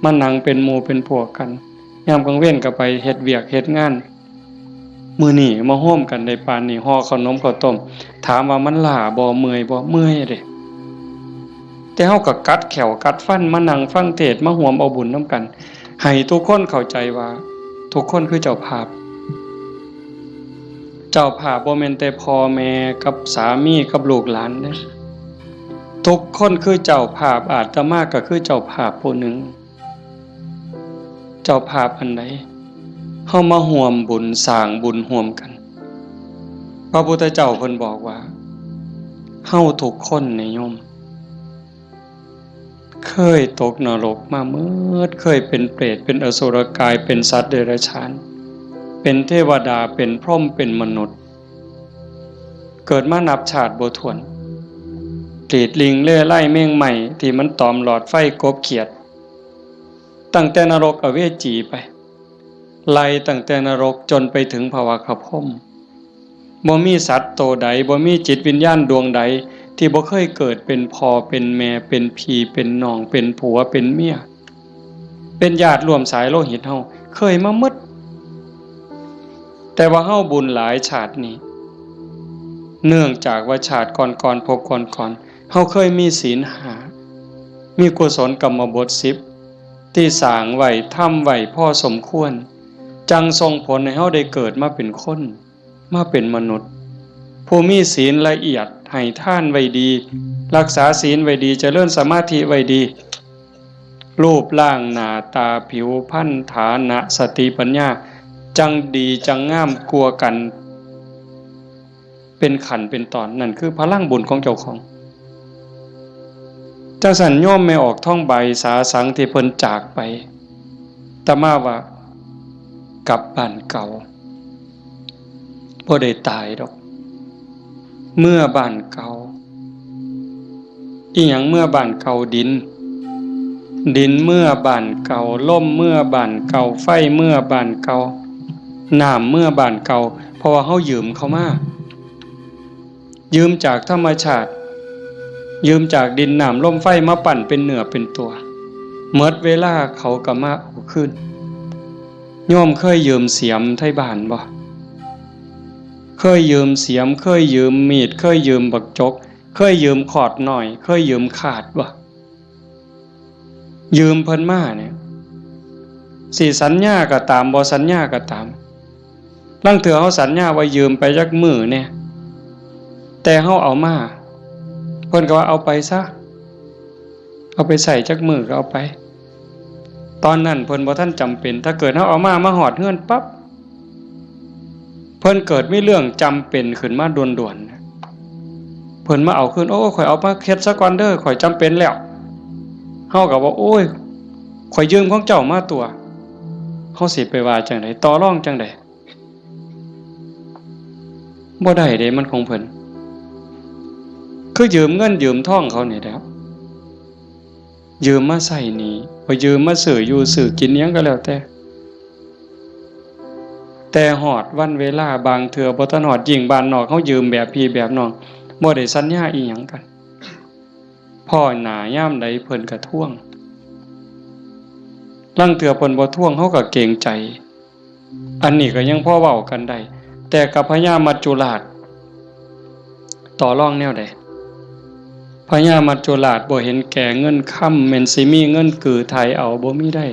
มานั่งเป็นหมู่เป็นพวกกันยามกลางเว้นก็ไปเฮ็ดเวียกเฮ็ดงานมื้อนี้มาโฮมกันได้ปานนี้ห่อขนมข้าวต้มถามว่ามันล้าบ่เมื่อยบ่เมื่อยเด้แต่เฮาก็กัดแขวกัดฟันมานั่งฟังเทศน์มาร่วมเอาบุญนำกันให้ทุกคนเข้าใจว่าทุกคนคือเจ้าภาพบ่แม่นแต่พ่อแม่กับสามีกับลูกหลานเด้ทุกคนคือเจ้าภาพอาตมาก็คือเจ้าภาพผู้หนึ่งเจ้าภาพอันใดเฮามาร่วมบุญสร้างบุญร่วมกันพระพุทธเจ้าเพิ่นบอกว่าเฮาทุกคนเนี่ยโยมเคยตกนรกมาเมื่อเคยเป็นเปรตเป็นอสุรกายเป็นสัตว์เดรัจฉานเป็นเทวดาเป็นพรหมเป็นมนุษย์เกิดมานับชาติบ่ถ้วนกรีดลิงเล่ไล่เม่งใหม่ที่มันตอมหลอดไฟกบเขียดตั้งแต่นรกอเวจีไปไล่ตั้งแต่นรกจนไปถึงภวคพรหมบ่มีสัตว์โตใดบ่มีจิตวิญญาณดวงใดที่บ่เคยเกิดเป็นพ่อเป็นแม่เป็นพี่เป็นน้องเป็นผัวเป็นเมียเป็นญาติร่วมสายโลหิตเฮาเคยมาหมดแต่ว่าเฮาบุญหลายชาตินี้เนื่องจากว่าชาติก่อนๆพบก่อนๆเฮาเคยมีศีล5มีกุศลกรรมบท10ที่สร้างไว้ทำไว้พอสมควรจังส่งผลให้เฮาได้เกิดมาเป็นคนมาเป็นมนุษย์ผู้มีศีลละเอียดให้ทานไว้ดีรักษาศีลไว้ดีเจริญสมาธิไว้ดี รูปร่างหน้าตาผิวพรรณฐานะสติปัญญาจังดีจังงามกลัวกันเป็นขันเป็นตอนนั่นคือพลังบุญของเจ้าของเจ้าสันโยมไม่ออกท่องใบสาสังที่เพิ่นจากไปแต่มาว่ากลับบ้านเก่าบ่ได้ตายดอกเมื่อบ้านเก่าอีหยังเมื่อบ้านเก่าดินเมื่อบ้านเก่าลมเมื่อบ้านเก่าไฟเมื่อบ้านเก่าน้ำเมื่อบ้านเก่าเพราะว่าเฮายืมเขามายืมจากธรรมชาติยืมจากดินน้ำลมไฟมาปั่นเป็นเนื้อเป็นตัวเมื่อเวลาเขาก็มาเอาขึ้นโยมเคยยืมเสียมไทบ้านบ่เคยยืมเสียมเคยยืมมีดเคยยืมบักจกเคยยืมขอดหน่อยเคยยืมขาดบ่ยืมเพิ่นมาเนี่ยสิสัญญาก็ตามบ่สัญญาก็ตามลางเทื่อเฮาสัญญาว่ายืมไปจักมื้อเนี่ยแต่เฮาเอามาเพิ่นก็ว่าเอาไปซะเอาไปใส่จักมื้อก็เอาไปตอนนั้นเพิ่นบ่ทันจำเป็นถ้าเกิดเฮาเอามาฮอดเฮือนปั๊บเพิ่นเกิดมีเรื่องจำเป็นขึ้นมาด่วนๆเพิ่นมาเอาคืนโอ้ข่อยเอามาเฮ็ดซะก่อนเด้อข่อยจำเป็นแล้วเฮาก็ว่าโอ้ยข่อยยืมของเจ้ามาตัวเฮาสิไปว่าจังได๋ต่อรองจังได๋บ่ได้เด้มันของเพิ่นคือยืมเงินยืมทองเขานี่แหละยืมมาใช้หนี้บ่ยืมมาซื้ออยู่ซื้อกินหยังก็แล้วแต่ฮอดวันเวลาบางเทื่อบ่ทันฮอดยิ่งบ้านนอกเฮายืมแบบพี่แบบน้องบ่ได้สัญญาอีหยังกันพ่อหน้ายามใดเพิ่นก็ทวงลางเทื่อเพิ่นบ่ทวงเฮาก็เกรงใจอันนี้ก็ยังพอเว้ากันได้แต่กับพญามัจจุราชต่อรองแนวใดพญามัจจุราชบ่เห็นแก่เงินค่ำแม่นสิมีเงินกือไทยเอาบ่มีได้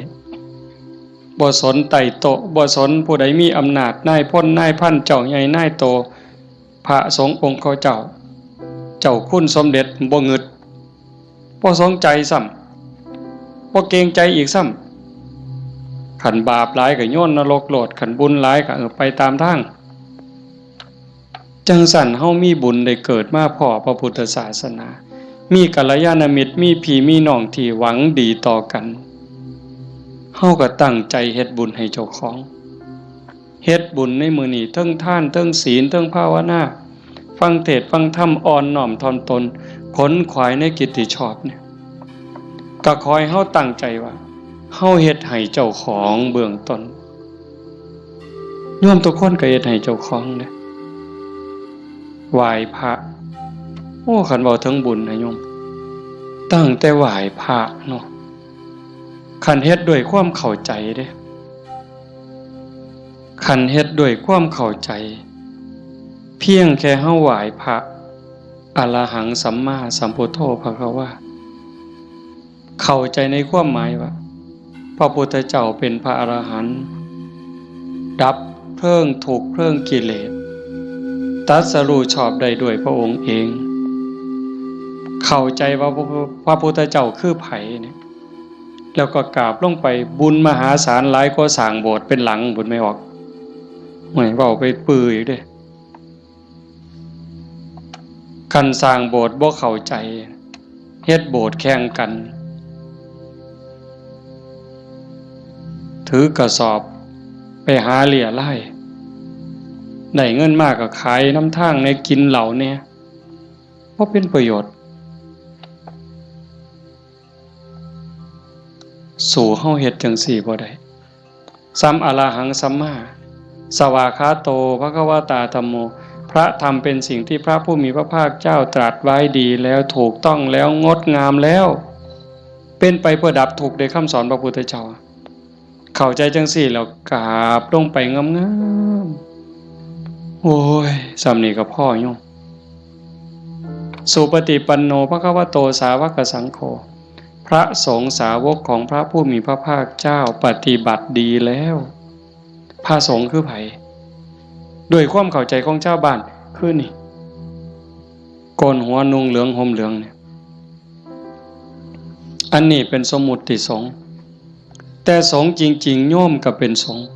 บ่สนไต่โตบ่สนผู้ใดมีอำนาจนายพลนายพันเจ้าใหญ่นายโตพระสงฆ์องค์เขาเจ้าคุณสมเด็จบ่งึดบ่สนใจซ้ำบ่เกรงใจอีกซ้ำขันบาปหลายก็โยนนรกโลดขันบุญหลายก็ไปตามทางจังสั่นเฮามีบุญได้เกิดมาพ้อพระพุทธศาสนามีกัลยาณมิตรมีพี่มีน้องที่หวังดีต่อกันเฮาก็ตั้งใจเฮ็ดบุญให้เจ้าของเฮ็ดบุญในมื้อนี้เทิงทานเทิงศีลเทิงภาวนาฟังเทศน์ฟังธรรมอ่อนน้อมถ่อมตนขนขวายในกิตติชอบเนี่ยก็ขอให้เฮาตั้งใจว่าเฮาเฮ็ดให้เจ้าของเบื้องต้นโยมทุกคนก็เฮ็ดให้เจ้าของเด้อไหว้พระโอ้คันเว้าถึงบุญนะโยมตั้งแต่ไหว้พระเนาะคันเฮ็ดด้วยความเข้าใจเด้คันเฮ็ดด้วยความเข้าใจเพียงแค่เฮาไหว้พระอรหังสัมมาสัมพุทโธภควาเข้าใจในความหมายว่าพระพุทธเจ้าเป็นพระอรหันต์ดับเพลิงทุกข์เพลิงกิเลสตรัสรู้ชอบได้ด้วยพระองค์เองเข้าใจว่าพระพุทธเจ้าคือไผเนี่ยแล้วก็กราบลงไปบุญมหาศาลหลายกว่าสร้างโบสถ์เป็นหลังบุญไม่ออกหวยเว้าไปปื้ออีกเด้คันสร้างโบสถ์บ่เข้าใจเฮ็ดโบสถ์แข่งกันถือกระสอบไปหาเหลี่ยไล่ได้เงินมากก็ขายน้ำทางในกินเหล่าเนี่ยบ่เป็นประโยชน์สู่เฮาเฮ็ดจังซี่บ่ได้สัมอรหังสัมมาสวากขาโตภควตาธัมโมพระธรรมเป็นสิ่งที่พระผู้มีพระภาคเจ้าตรัสไว้ดีแล้วถูกต้องแล้วงดงามแล้วเป็นไปเพื่อดับทุกข์ในคำสอนพระพุทธเจ้าเข้าใจจังซี่แล้วกราบลงไปงามๆโอ้ยสำนี้ก็พ่อโยมสุปฏิปันโนภควโตสาวกสังโฆพระสงฆ์สาวกของพระผู้มีพระภาคเจ้าปฏิบัติดีแล้วพระสงฆ์คือไผด้วยความเข้าใจของชาวบ้านคือนี่โกนหัวนุ่งเหลืองห่มเหลืองเนี่ย อันนี้เป็นสมมุติสงฆ์แต่สงฆ์จริงๆโยมก็เป็นสงฆ์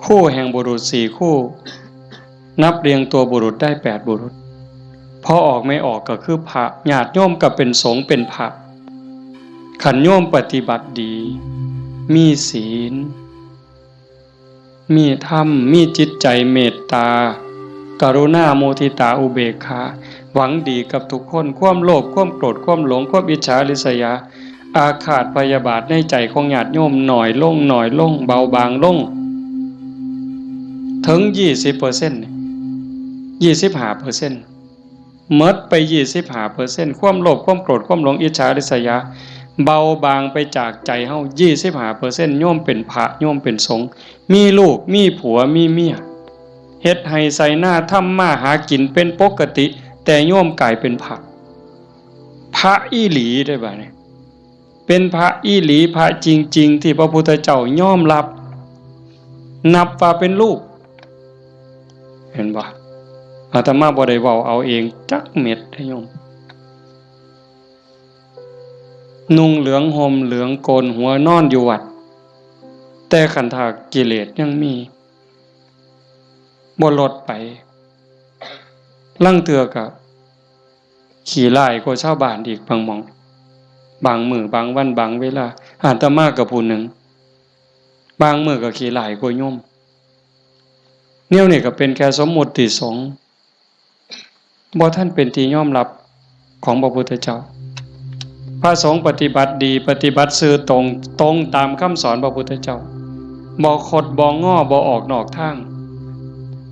คู่แห่งบุรุษ4คู่นับเรียงตัวบุรุษได้8บุรุษพอออกไม่ออกก็คือพระญาติโยมก็เป็นสงฆ์เป็นพระขันโยมปฏิบัติดีมีศีลมีธรรมมีจิตใจเมตตากรุณาโมทิตาอุเบกขาหวังดีกับทุกคนความโลภความโกรธความหลงความอิจฉาริษยาอาฆาตพยาบาทในใจของญาติโยมหน่อยลงเบาบางลงถึง 20% 25%หมดไป 25% ความโลภความโกรธความหลงอิจฉาริษยาเบาบางไปจากใจเฮา 25% โยมเป็นพระโยมเป็นสงฆ์มีลูกมีผัวมีเมียเฮ็ดให้ใส่หน้าทำมาหากินเป็นปกติแต่โยมกลายเป็นพระอีหลีได้บ่เนี่ยเป็นพระอีหลีพระจริงๆที่พระพุทธเจ้ายอมรับนับว่าเป็นลูกเห็นบ่อาตมาบ่ได้เว้าเอาเองจักเม็ดให้โยมนุ่งเหลืองห่มเหลืองโกนหัวนอนอยู่วัดแต่ขันธกิเลสยังมีบ่ลดไปลังเทื่อก็ขี้ร้ายกว่าชาวบ้านอีกบางหม้องบางมื้อบางวันบางเวลาอาตมาก็ผู้หนึ่งบางมื้อก็ขี้ร้ายกว่าโยมแนวนี้ก็เป็นแค่สมมุติสงฆ์บ่ท่านเป็นที่ยอมรับของพระพุทธเจ้าพระสงฆ์ปฏิบัติดีปฏิบัติซื่อตรงตามคำสอนพระพุทธเจ้าบ่คดบ่ง้อบ่ออกนอกทาง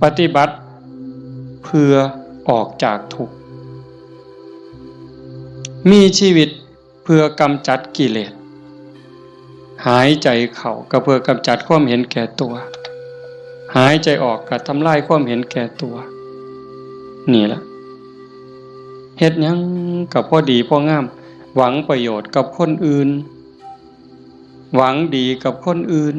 ปฏิบัติเพื่อออกจากทุกข์มีชีวิตเพื่อกำจัดกิเลสหายใจเข้าก็เพื่อกำจัดความเห็นแก่ตัวหายใจออกก็ทำลายความเห็นแก่ตัวนี่ล่ะเฮ็ดหยังก็พอดีพองามหวังประโยชน์กับคนอื่นหวังดีกับคนอื่น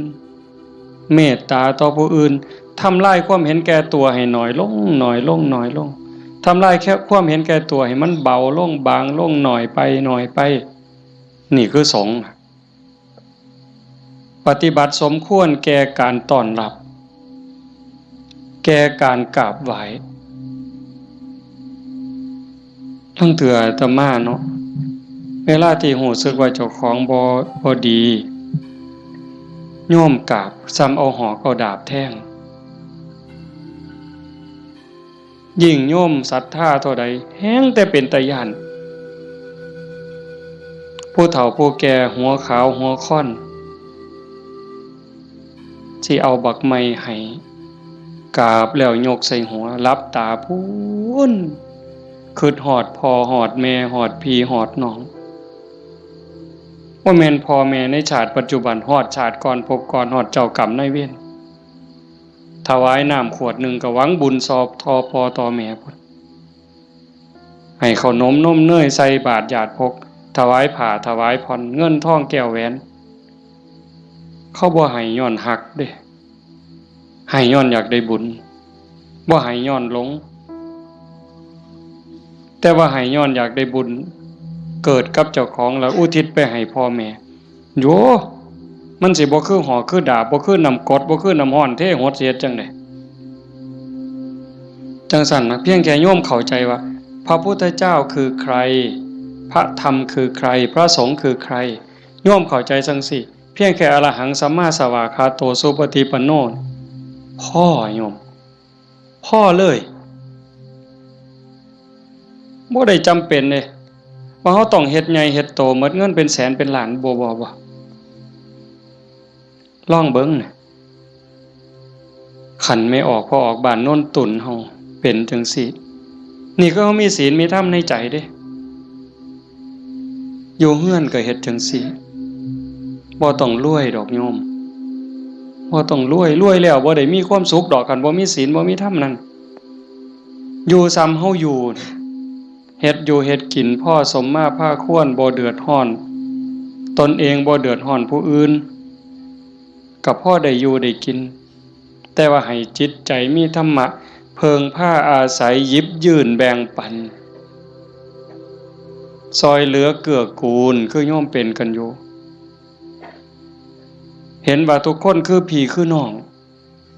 เมตตาต่อผู้อื่นทำลายความเห็นแก่ตัวให้น้อยลงทำลายแค่ความเห็นแก่ตัวให้มันเบาลงบางลงหน่อยไปนี่คือสงฆ์ปฏิบัติสมควรแก่การต้อนรับแก่การกราบไหว้ทั้งเถื่ออาตมาเนาะเวลาที่รู้สึกว่าเจ้าของบ่ดีโยมกราบซ้ำเอาหอกเอาดาบแทงยิ่งโยมศรัทธาเท่าใดแห้งแต่เป็นตาย้านผู้เฒ่าผู้แก่หัวขาวหัวค่อนสิเอาบักไม้ให้กราบแล้วยกใส่หัวลับตาพูนคิดฮอดพ่อฮอดแม่ฮอดพี่ฮอดน้องว่าแม่นพ่อแม่ในชาติปัจจุบันฮอดชาติก่อนภพก่อนฮอดเจ้ากรรมนายเวรถวายน้ำขวดหนึ่งก็หวังบุญสอบทอพอต่อแม่พุ่นให้ขนมนมเนยใส่บาตรญาติพกถวายผ้าถวายผ่อนเงินทองแก้วแหวนเขาบ่ให้ย้อนหักเด้ให้ย้อนอยากได้บุญบ่ให้ย้อนหลงแต่ว่าให้ย้อนอยากได้บุญเกิดกับเจ้าของแล้วอุทิศไปให้พ่อแม่โยมันสิบ่คือหอกคือดาบบ่คือน้ำกรดบ่คือน้ำร้อนเทหดเสียจังได๋จังซั่นนะเพียงแค่โยมเข้าใจว่าพระพุทธเจ้าคือใครพระธรรมคือใครพระสงฆ์คือใครโยมเข้าใจจังสิเพียงแค่อรหังสัมมาสวากขาโตสุปฏิปันโนพ่อโยมพ่อเลยบ่ได้จำเป็นเลยว่าเฮาต้องเฮ็ดใหญ่เฮ็ดโตหมดเงินเป็นแสนเป็นล้านบ่ลองเบิ่งน่ะขันไม่ออกพอออกบ้านโน่นตุ่นเฮาเป็นจังซี่นี่ก็เฮามีศีลมีธรรมในใจเด้อยู่เฮือนก็เฮ็ดจังซี่บ่ต้องรวยดอกโยมบ่ต้องรวยแล้วบ่ได้มีความสุขดอกคันบ่มีศีลบ่มีธรรมนั่นอยู่ซ้ำเฮาอยู่เฮ็ดอยู่เฮ็ดกินพ่อสมมาภาควรบ่เดือดร้อนตนเองบ่เดือดร้อนผู้อื่นก็พอได้อยู่ได้กินแต่ว่าให้จิตใจมีธรรมะเพิงผ้าอาศัยหยิบยื่นแบ่งปัน ซอยเหลือเกื้อกูลคือโยมเป็นกันอยู่เห็นว่าทุกคนคือพี่คือน้อง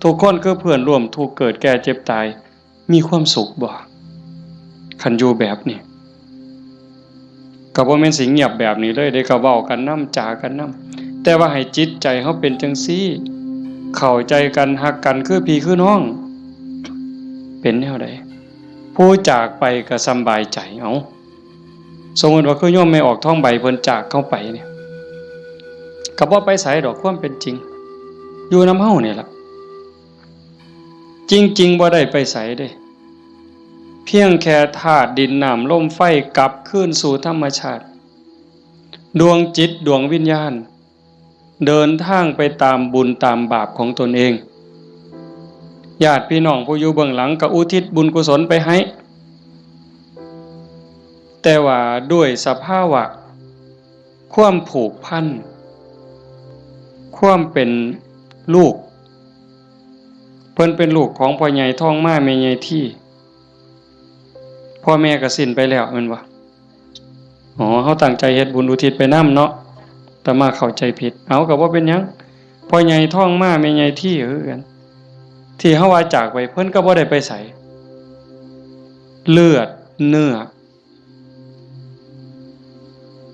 ทุกคนคือเพื่อนร่วมทุกข์เกิดแก่เจ็บตายมีความสุขบ่คันอยู่แบบนี้ก็บ่แม่นสิเงียบแบบนี้เลยได้ก็เว้ากันนำจากันนำแต่ว่าให้จิตใจเฮาเป็นจังซี่เข้าใจกันฮักกันคือพี่คือน้องเป็นแนวใดผู้จากไปก็สำบายใจเอาสมมุติว่าคือโยมไม่ออกท้องใบเพิ่นจากเข้าไปเนี่ยก็บ่ไปไสดอกความเป็นจริงอยู่นำเฮานี่ล่ะจริงๆบ่ได้ไปไสเด้เพียงแค่ธาตุดินน้ำลมไฟกลับคืนสู่ธรรมชาติดวงจิตดวงวิญญาณเดินทางไปตามบุญตามบาปของตนเองญาติพี่น้องผู้อยู่เบื้องหลังก็อุทิศบุญกุศลไปให้แต่ว่าด้วยสภาวะความผูกพันความเป็นลูกเพิ่นเป็นลูกของพ่อใหญ่ท้องมาแม่ใหญ่ที่พ่อแม่ก็สิ้นไปแล้วแม่นบ่เฮาตั้งใจเฮ็ดบุญอุทิศไปนำเนาะแต่มาเข้าใจผิดเอาก็บ่เป็นหยังพ่อใหญ่ท้องมาแม่ใหญ่ที่คือกันที่เฮาว่าจากไปเพิ่นก็บ่ได้ไปไสเลือดเนื้อ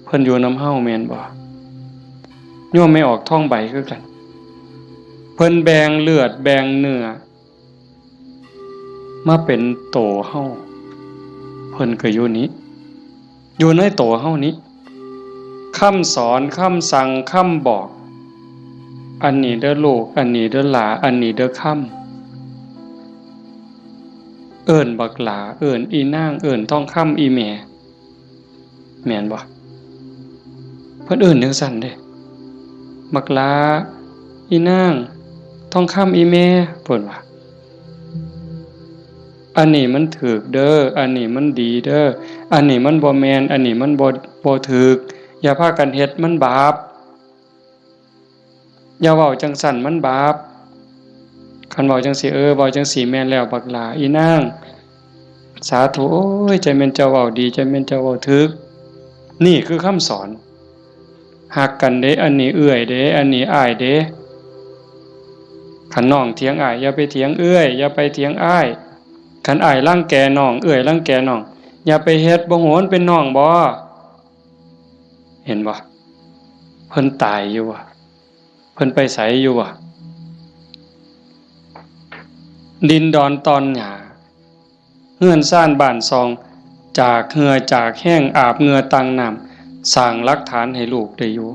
เพิ่นอยู่นำเฮาแม่นบ่โยมไม่ออกท้องใบคือกันเพิ่นแบ่งเลือดแบ่งเนื้อมาเป็นโตเฮาเพิ่นก็อยู่นี้อยู่ในโตเฮานี้คำสอนคำสั่งคำบอกอันนี้เด้อลูกอันนี้เด้อหลาอันนี้เด้อคำเอิ้นบักหลาเอิ้นอีนางเอิ้นทองคำอีแม่แม่นบ่เพิ่นเอิ้นจังซั่นเด้บักหลาอีนางทองคำอีแม่เพิ่นว่าอันนี้มันถูกเด้ออันนี้มันดีเด้ออันนี้มันบ่แม่นอันนี้มันบ่ถูกอย่าพากันเฮ็ดมันบาปอย่าเว้าจังซั่นมันบาปคันเว้าจังซี่เว้าจังซี่แม่นแล้วบักหลาอีนางสาธุโอ้ยใจแม่นเจ้าเว้าดีใจแม่นเจ้าเว้าถูกนี่คือคำสอนฮักกันเด้อันนี้เอื้อยเด้อันนี้อ้ายเด้คันน้องเถียงอ้ายอย่าไปเถียงเอื้อยอย่าไปเถียงอ้ายคันอ้ายรังแกน้องเอื้อยรังแกน้องอย่าไปเฮ็ดบ่โหนเป็นน้องบ่เห็นบ่เพิ่นตายอยู่ว่ะเพิ่นไปไสอยู่ว่ะดินดอนตอนหญ้าเฮือนซ่านบ้านซองจากเหงื่อจากแห้งอาบเหงื่อตังน้ำสร้างหลักฐานให้ลูกได้อยู่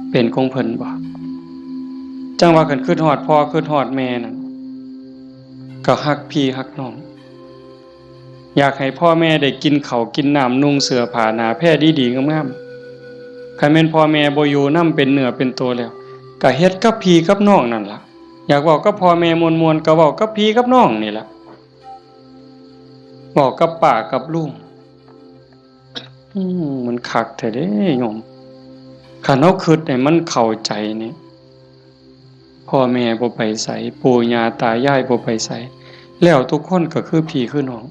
เป็นของเพิ่นบ่จังว่าคันคิดฮอดพ่อคิดฮอดแม่นั่นก็ฮักพี่ฮักน้องอยากให้พ่อแม่ได้กินข้าวกินน้ำนุ่งเสื้อผ้าหน้าแพรดีๆงามๆคันแม่นพ่อแม่บ่อยู่นำเป็นเนื้อเป็นตัวแล้วก็เฮ็ดกับพี่กับน้องนั่นล่ะอยากเว้ากับพ่อแม่ม่วนๆก็เว้ากับพี่กับน้องนี่ล่ะเว้ากับป้ากับลุงมันคักแท้เด้โยมคันเฮาคิดให้มันเข้าใจนี่พ่อแม่บ่ไปไสปู่ย่าตายายบ่ไปไสแล้วทุกคนก็คือพี่คือน้อง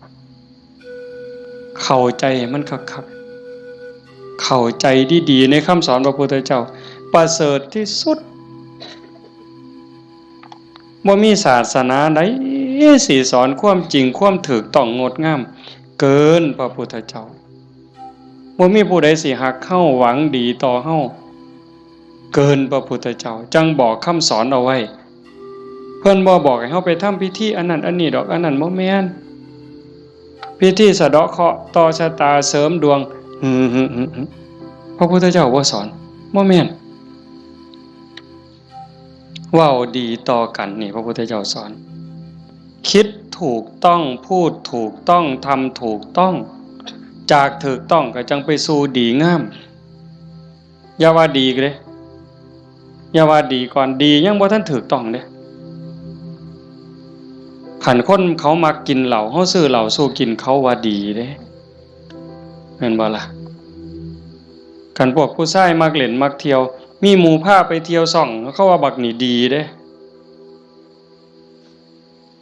เข้าใจให้มันคักๆเข้าใจดีๆในคำสอนพระพุทธเจ้าประเสริฐที่สุดบ่มีศาสนาใดสิสอนความจริงความถูกต้องงดงามเกินพระพุทธเจ้าบ่มีผู้ใดสิฮักเฮาหวังดีต่อเฮาเกินพระพุทธเจ้าจังบอกคำสอนเอาไว้เพิ่นบ่บอกให้เฮาไปทำพิธีอันนั้นอันนี้ดอกอันนั้นบ่แม่นพิธีสะเดาะเคราะห์ต่อชะตาเสริมดวงพระพุทธเจ้าบ่สอนบ่แม่นเว้าดีต่อกันนี่พระพุทธเจ้าสอนคิดถูกต้องพูดถูกต้องทำถูกต้องจากถูกต้องก็จังไปสู่ดีงามอย่าว่าดีเด้อย่าว่าดีก่อนดียังบ่ทันถูกต้องเด้คันคนเขามักกินเหล้าเฮาซื้อเหล้าสู้กินเขาว่าดีเด้แม่นบ่ล่ะคันพวกผู้ชายมักเล่นมักเที่ยวมีหมู่พาไปเที่ยวซ่องเขาว่าบักนี่ดีเด้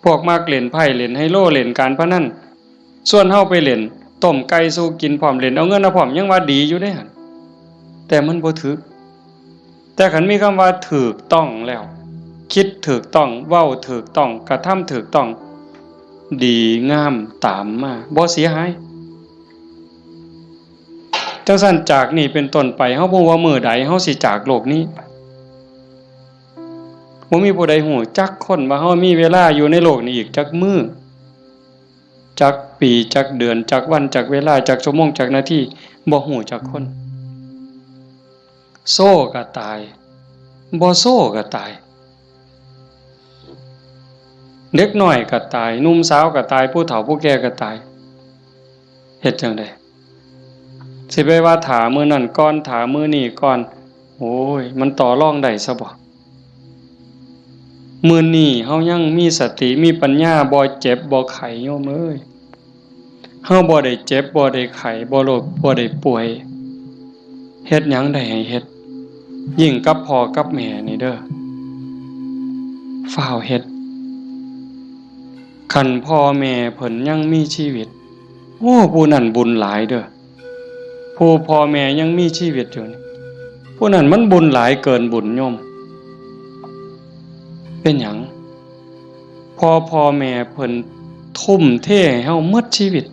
พวกมักเล่นไพ่เล่นไฮโลเล่นการพนันส่วนเฮาไปเล่น ต้มไก่สู้กินพร้อมเล่นเอาเงินเอาพร้อมยังว่าดีอยู่เด้หั่นแต่มันบ่ถูกแต่คันมีคำว่าถูกต้องแล้วคิดถูกต้องเว้าถูกต้องกระทำถูกต้องดีงามตามมาบ่เสียหายจังซั่นจากนี้เป็นต้นไปเฮาบ่ว่ามื้อใดเฮาสิจากโลกนี้บ่มีผู้ใดฮู้จักคนว่าเฮามีเวลาอยู่ในโลกนี้อีกจักมื้อจักปีจักเดือนจักวันจักเวลาจักชั่วโมงจักนาทีบ่ฮู้จักคนโซ่ก็ตายบ่โซ่ก็ตายเด็กน้อยก็ตายหนุ่มสาวก็ตายผู้เฒ่าผู้แก่ก็ตายเฮ็ดจังได๋สิไปว่าถามื้อนั้นก่อนถามื้อนี้ก่อนโอ้ยมันต่อรองได้ซะบ่มื้อนี้เฮายังมีสติมีปัญญาบ่เจ็บบ่ไข้โยมเอ้ยเฮาบ่ได้เจ็บบ่ได้ไข้บ่โรคบ่ได้ป่วยเฮ็ดหยังได้ให้เฮ็ดยิ่งกับพ่อกับแม่นี่เด้อฟ้าวเฮ็ดคันพ่อแม่เพิ่นยังมีชีวิตโอ้ผู้นั้นบุญหลายเด้อผู้พ่อแม่ยังมีชีวิตอยู่นี่ผู้นั้นมันบุญหลายเกินบุญโยมเป็นหยังพ่อแม่เพิ่นทุ่มเทให้เฮาหมดชีวิต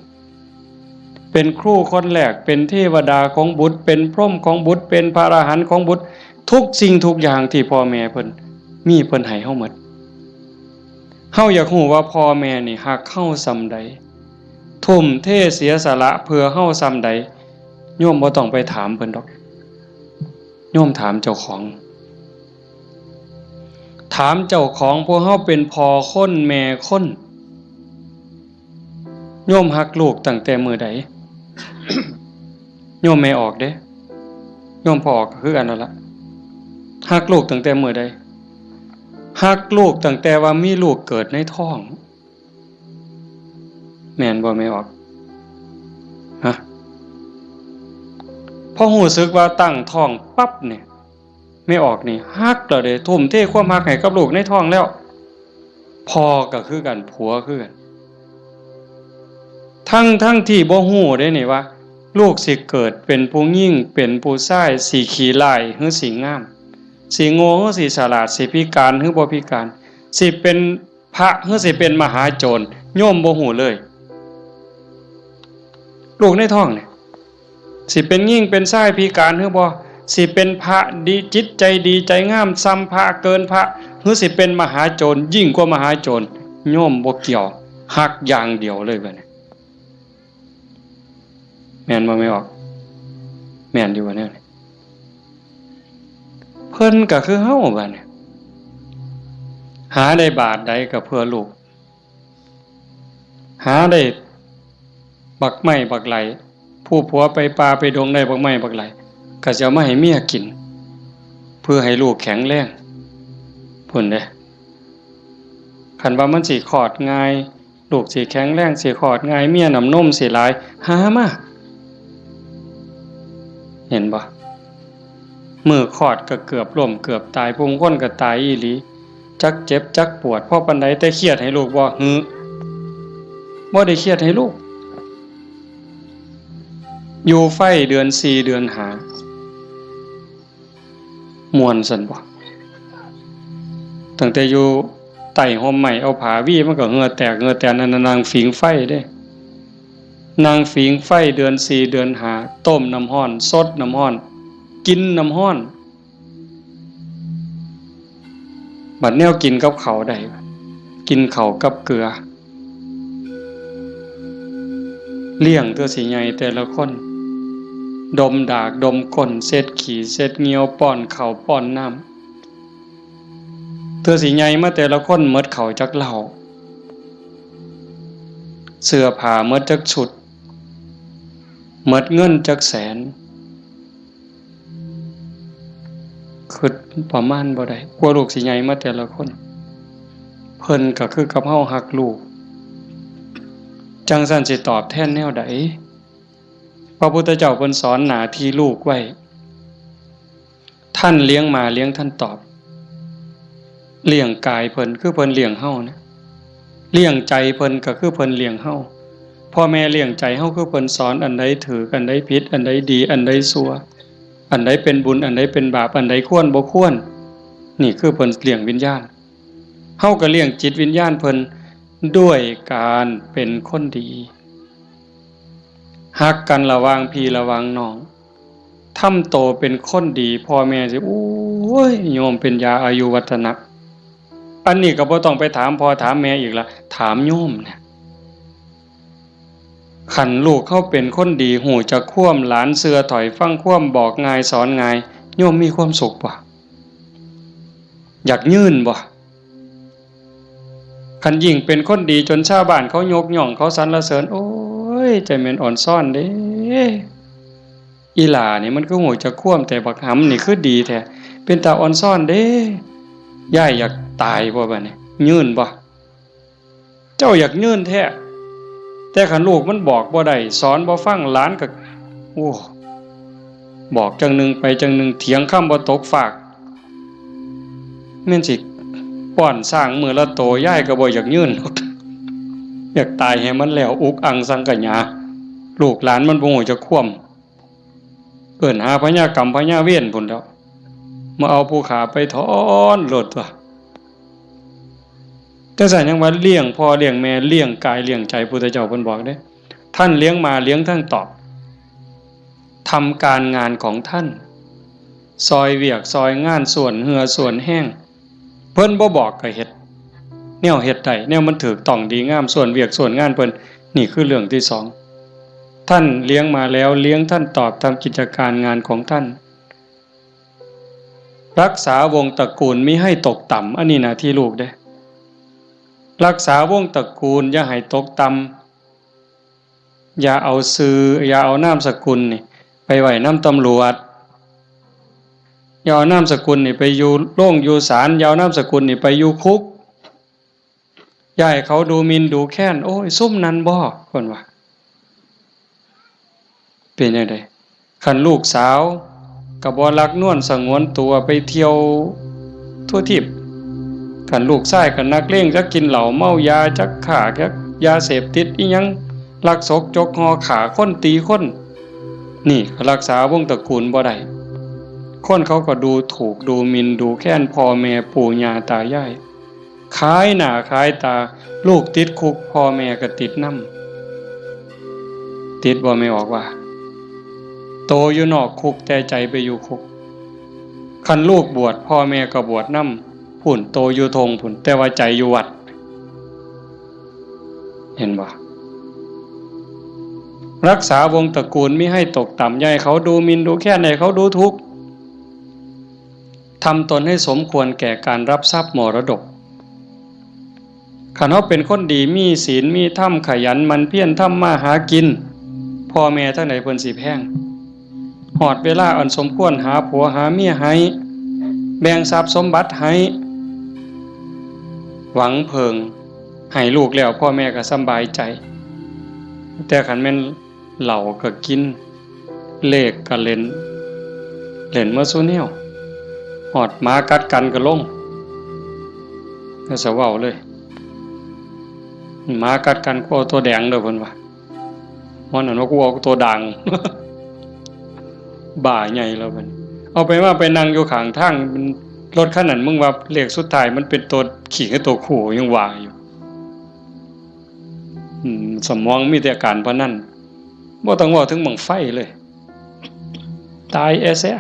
เป็นครูคนแรกเป็นเทวดาของบุตรเป็นพรหมของบุตรเป็นพระอรหันต์ของบุตรทุกสิ่งทุกอย่างที่พ่อแม่เพิ่นมีเพิ่นให้เฮาหมดเฮาอยากรู้ว่าพ่อแม่นี่ฮักเฮาส่ำใดทุ่มเทเสียสละเพื่อเฮาส่ำใดโยมบ่ต้องไปถามเพิ่นดอกโยมถามเจ้าของถามเจ้าของพวกเฮาเป็นพ่อคนแม่คนโยมฮักลูกตั้งแต่มื้อใด โยมไม่ออกเด้โยมพอออกก็คือกันนั่นล่ะฮักลูกตั้งแต่มื้อใดฮักลูกตั้งแต่ว่ามีลูกเกิดในท้องแม่นบ่ไม่ออกฮะพอรู้สึกว่าตั้งท้องปั๊บเนี่ยไม่ออกนี่ฮักแล้วเด้ทุ่มเทความฮักให้กับลูกในท้องแล้วพ่อก็คือกันผัวคือกันทั้งที่บ่ฮู้ได้นี่ว่าลูกสิเกิดเป็นผู้หญิงเป็นผู้ชายสิขี้ร้ายหรือสิงามสิโง่หรือสิฉลาดสิพิการหรือบ่พิการสิเป็นพระหรือสิเป็นมหาโจรโยมบ่ฮู้เลยลูกในท้องนี่สิเป็นหญิงเป็นชายพิการหรือบ่สิเป็นพระดีจิตใจดีใจงามซ้ำพระเกินพระหรือสิเป็นมหาโจรยิ่งกว่ามหาโจรโยมบ่เกี่ยวฮักอย่างเดียวเลยบัดนี้แม่นบ่ไม่ออกแม่นอยู่ว่าแนวนี้เพิ่นก็คือเฮาบัดนี้หาได้บาทใดก็เพื่อลูกหาได้บักไม้บักไหลผู้ผัวไปป่าไปดงได้บักไม้บักไหลก็จะเอามาให้เมียกินเพื่อให้ลูกแข็งแรงพุ่นเด้คันว่ามันสิคลอดง่ายลูกสิแข็งแรงสิคลอดง่ายเมียน้ำนมสิหลายหามาเห็นบ่มือคลอดก็เกือบล้มเกือบตายผู้คนก็ตายอีหลีจักเจ็บจักปวดพอปานใดแต่เครียดให้ลูกบ่บ่ได้เครียดให้ลูกอยู่ไฟเดือน4เดือน5ม่วนซั่นบ่ตั้งแต่อยู่ใต้ห่มไม้เอาผ้าวี่มันก็เหงื่อแตกเหงื่อแตนนั่นนางฝิงไฟเด้นางฝิงไฟเดือน4เดือน5ต้มน้ำร้อนสดน้ำร้อนกินน้ำร้อนบัดแนวกินกับข้าวได้กินข้าวกับเกลือเลี้ยงตัวสิใหญ่แต่ละคนดมดากดมก้นเช็ดขี้เช็ดเหงียวป้อนข้าวป้อนน้ำตัวสิใหญ่มาแต่ละคนหมดข้าวจักเหล้าเสื้อผ้าหมดจักชุดหมดเงินจักแสนคือประมาณบ่ได้กลัวลูกสิใหญ่มาแต่ละคนเพิ่นก็คือกับเฮาฮักลูกจังซั่นสิตอบแทนแนวใดพระพุทธเจ้าเพิ่นสอนหน้าที่ลูกไว้ท่านเลี้ยงมาเลี้ยงท่านตอบเลี้ยงกายเพิ่นคือเพิ่นเลี้ยงเฮานะเลี้ยงใจเพิ่นก็คือเพิ่นเลี้ยงเฮาพ พ่อแม่เลี้ยงใจเฮาคือเพิ่นสอนอันใดถูกอันใดผิดอันใดดีอันใดชั่วอันใดเป็นบุญอันใดเป็นบาปอันใดควรบ่ควรนี่คือเพิ่นเลี้ยงวิญญาณเฮาก็เลี้ยงจิตวิญญาณเพิ่นด้วยการเป็นคนดีฮักกันระหว่างพี่ระหว่างน้องทำโตเป็นคนดีพ่อแม่สิโอ้ยโยมเป็นยาอายุวัฒนะอันนี้ก็บ่ต้องไปถามพ่อถามแม่อีกละถามโยมเนี่ยขันลูกเขาเป็นคนดีหูจะคว่ำหลานเสือถอยฟังคว่ำบอกง่ายสอนง่ายโยมมีความสุขบ่อยากยื่นบ่ขันยิ่งเป็นคนดีจนชาวบ้านเขายกย่องเขาสรรเสริญโอ้ยใจแม่นอ่อนซ่อนเด้อีหล่านี่มันก็หูจะคว่ำแต่บักหำนี่คือดีแท้เป็นตาอ่อนซ่อนเด้ย่ายอยากตายบ่บัดนี้ยื่นบ่เจ้าอยากยื่นแท้แต่ขันลูกมันบอกบ่ได้สอนบ่ฟังหลานก็โอ้บอกจังหนึ่งไปจังหนึ่งเถียงคำบ่ตกฝากแม่นสิป้อนสร้างมือละโตย่ายก็บ่อยากยื่นอยากตายให้มันแล้วอุกอังสังกะหยาลูกหลานมันบ่ฮู้จะคว่ำเอิ้นหาพญากรรมพญาเวรพุ่นแล้วมาเอาผู้ขาไปถอนโลดตัวแต่สั่นยังว่าเลี้ยงพ่อเลี้ยงแม่เลี้ยงกายเลี้ยงใจพุทธเจ้าเพิ่นบอกเด้ท่านเลี้ยงมาเลี้ยงทั้งตอบทำการงานของท่านซอยเวียกซอยงานส่วนเหือส่วนแห้งเพิ่นบ่บอกก็เฮ็ดแนวเฮ็ดได้แนวมันถูกต้องดีงามส่วนเวียกส่วนงานเพิ่นนี่คือเรื่องที่สองท่านเลี้ยงมาแล้วเลี้ยงท่านตอบตามกิจการงานของท่านรักษาวงตระกูลมิให้ตกต่ำอันนี้หน้าที่ลูกเด้รักษาวงตระกูลอย่าให้ตกต่ำอย่าเอาชื่ออย่าเอานามสกุลนี่ไปไว้นำตำรวจอย่าเอานามสกุลนี่ไปอยู่โรงอยู่ศาลอย่าเอานามสกุลนี่ไปอยู่คุกอย่าให้เขาดูหมิ่นดูแค้นโอ้ยซุ่มนั้นบ่เพิ่นว่าเป็นจังได๋คันลูกสาวก็บ่รักนวลสงวนตัวไปเที่ยวทั่วทิพย์คันลูกชายก็นักเลงจักกินเหล้าเมายาจักฆ่าจักยาเสพติดอีหยังลักศกจกหอขาคนตีคนนี่รักษาวงตระกูลบ่ได้คนเขาก็ดูถูกดูหมิ่นดูแค้นพ่อแม่ปู่ย่าตายายขายหน้าขายตาลูกติดคุกพ่อแม่ก็ติดนำติดบ่ไม่ออกว่าโตอยู่นอกคุกแต่ใจไปอยู่คุกคันลูกบวชพ่อแม่ก็บวชนำพุ่นโตอยู่ทงพุ่นแต่ว่าใจอยู่วัดเห็นบ่รักษาวงตระกูลมิให้ตกต่ำอย่าให้เขาดูหมิ่นดูแค้นให้เขาดูทุกข์ทำตนให้สมควรแก่การรับทรัพย์มรดกคันเฮาเป็นคนดีมีศีลมีธรรมขยันมันเพียรทำมาหากินพ่อแม่ทั้งหลายเพิ่นสิแพงฮอดเวลาอันสมควรหาผัวหาเมียให้แบ่งทรัพย์สมบัติให้หวังเพิงให้ลูกแล้วพ่อแม่ก็สำบายใจแต่คันแม่นเหล้าก็กินเลขก็เล่นมาซุแนวฮอดหมากัดกันก็ลงก็สะเว้าเลยหมากัดกันก็เอาตัวแดงเด้อเพิ่นว่ามันนั่นว่ากูเอาตัวด่าง บ่าใหญ่แล้วมันเอาไปว่าไปนั่งอยู่ข้างทางรถคันนั้นมึงว่าเลขสุดท้ายมันเป็นตัวขี่กับตัวขู่ยังว่าอยู่สมองมีแต่การพนันบ่ต้องว่าถึงบังไฟเลยตายแซ่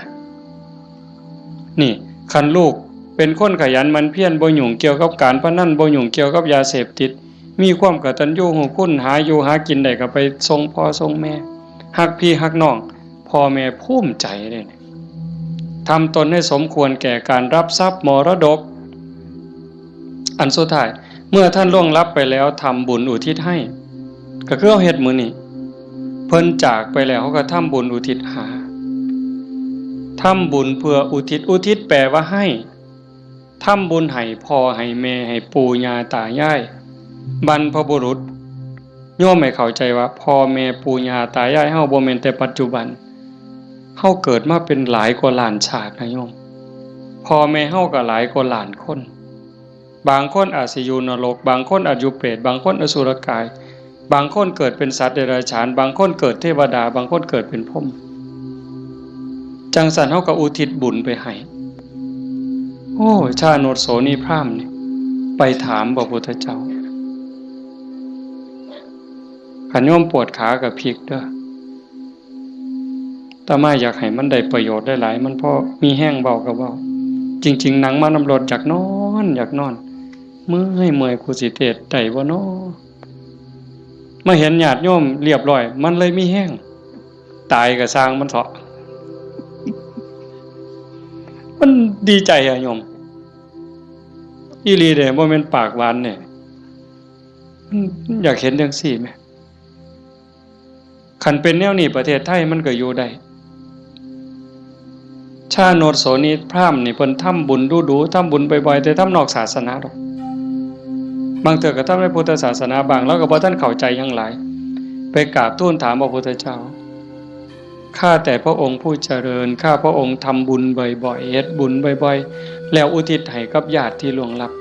นี่คันลูกเป็นคนขยันมันเพียรบ่ยุ่งเกี่ยวกับการพนันบ่ยุ่งเกี่ยวกับยาเสพติดมีความกตัญญูรู้คุณหาอยู่หากินได้ก็ไปส่งพ่อส่งแม่ฮักพี่ฮักน้องพ่อแม่ภูมิใจเลยทำตนให้สมควรแก่การรับทรัพย์มรดกอันสุดท้ายเมื่อท่านล่วงลับไปแล้วทำบุญอุทิศให้ก็คือเอาเฮ็ดมื้อนี้เพิ่นจากไปแล้วเขาก็ทำบุญอุทิศหาทำบุญเพื่ออุทิศแปลว่าให้ทำบุญให้พ่อให้แม่ให้ปู่ย่าตายายบรรพบุรุษโยมไม่เข้าใจว่าพ่อแม่ปู่ย่าตายายเฮาบ่แม่นแต่ปัจจุบันเฮาเกิดมาเป็นหลายกว่าล้านชาตินะโยมพ่อแม่เฮาก็หลายกว่าล้านคนบางคนอาจสิอยู่นรกบางคนอาจอยู่เปรตบางคนอสุรกาย บางคนเกิดเป็นสัตว์เดรัจฉานบางคนเกิดเทวดาบางคนเกิดเป็นพรหมจังสันเฮาก็อุทิศบุญไปให้โอ้ชาโนดโสนีพราหมณ์นี่ไปถามพระพุทธเจ้าขันโยมปวดขากับพริกเด้อแต่มาอยากให้มันได้ประโยชน์ได้หลายมันพอมีแห้งเบากับเบาจริงๆหนังมานำรดอยากนอนเมื่อยกูสิเทศได้บ่น้อมาเห็นญาติโยมเรียบร้อยมันเลยมีแห้งตายก็สร้างมันเถาะมันดีใจอะโยมอีหลีเด้บ่แม่นปากหวานเนี่ยอยากเห็นจังซี่แหมคันเป็นแนวนี้ประเทศไทยมันก็อยู่ได้ชาโนดโสนีพราหมณ์นี่เพิ่นทำบุญดูๆทำบุญบ่อยๆแต่ทำนอกศาสนาดอกบางเทื่อก็ทำในพุทธศาสนาบางแล้วก็บ่ทันเข้าใจหยังหลายไปกราบทูลถามพระพุทธเจ้าข้าแต่พระองค์ผู้เจริญข้าพระองค์ทำบุญบ่อยๆเฮ็ดบุญบ่อยๆแล้วอุทิศให้กับญาติที่ล่วงลับ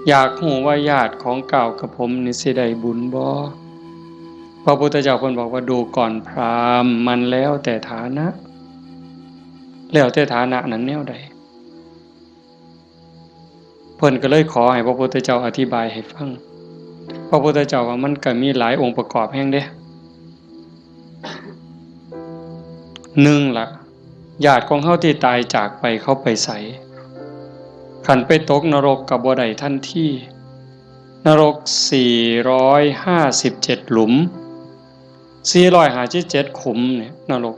อยากรู้ว่าญาติของเก่ากับผมนี่สิได้บุญบ่พระพุทธเจ้าเพิ่นบอกว่าดูก่อนพราหมณ์มันแล้วแต่ฐานะแล้วแต่ฐานะนั้นแนวใดเพิ่นก็เลยขอให้พระพุทธเจ้าอธิบายให้ฟังพระพุทธเจ้าว่ามันก็มีหลายองค์ประกอบแห่งเด้1ล่ะญาติของเฮาที่ตายจากไปเขาไปไสคันไปตกนรกก็บ่ได้ทันทีนรก457หลุม457ขุมเนี่ยนรก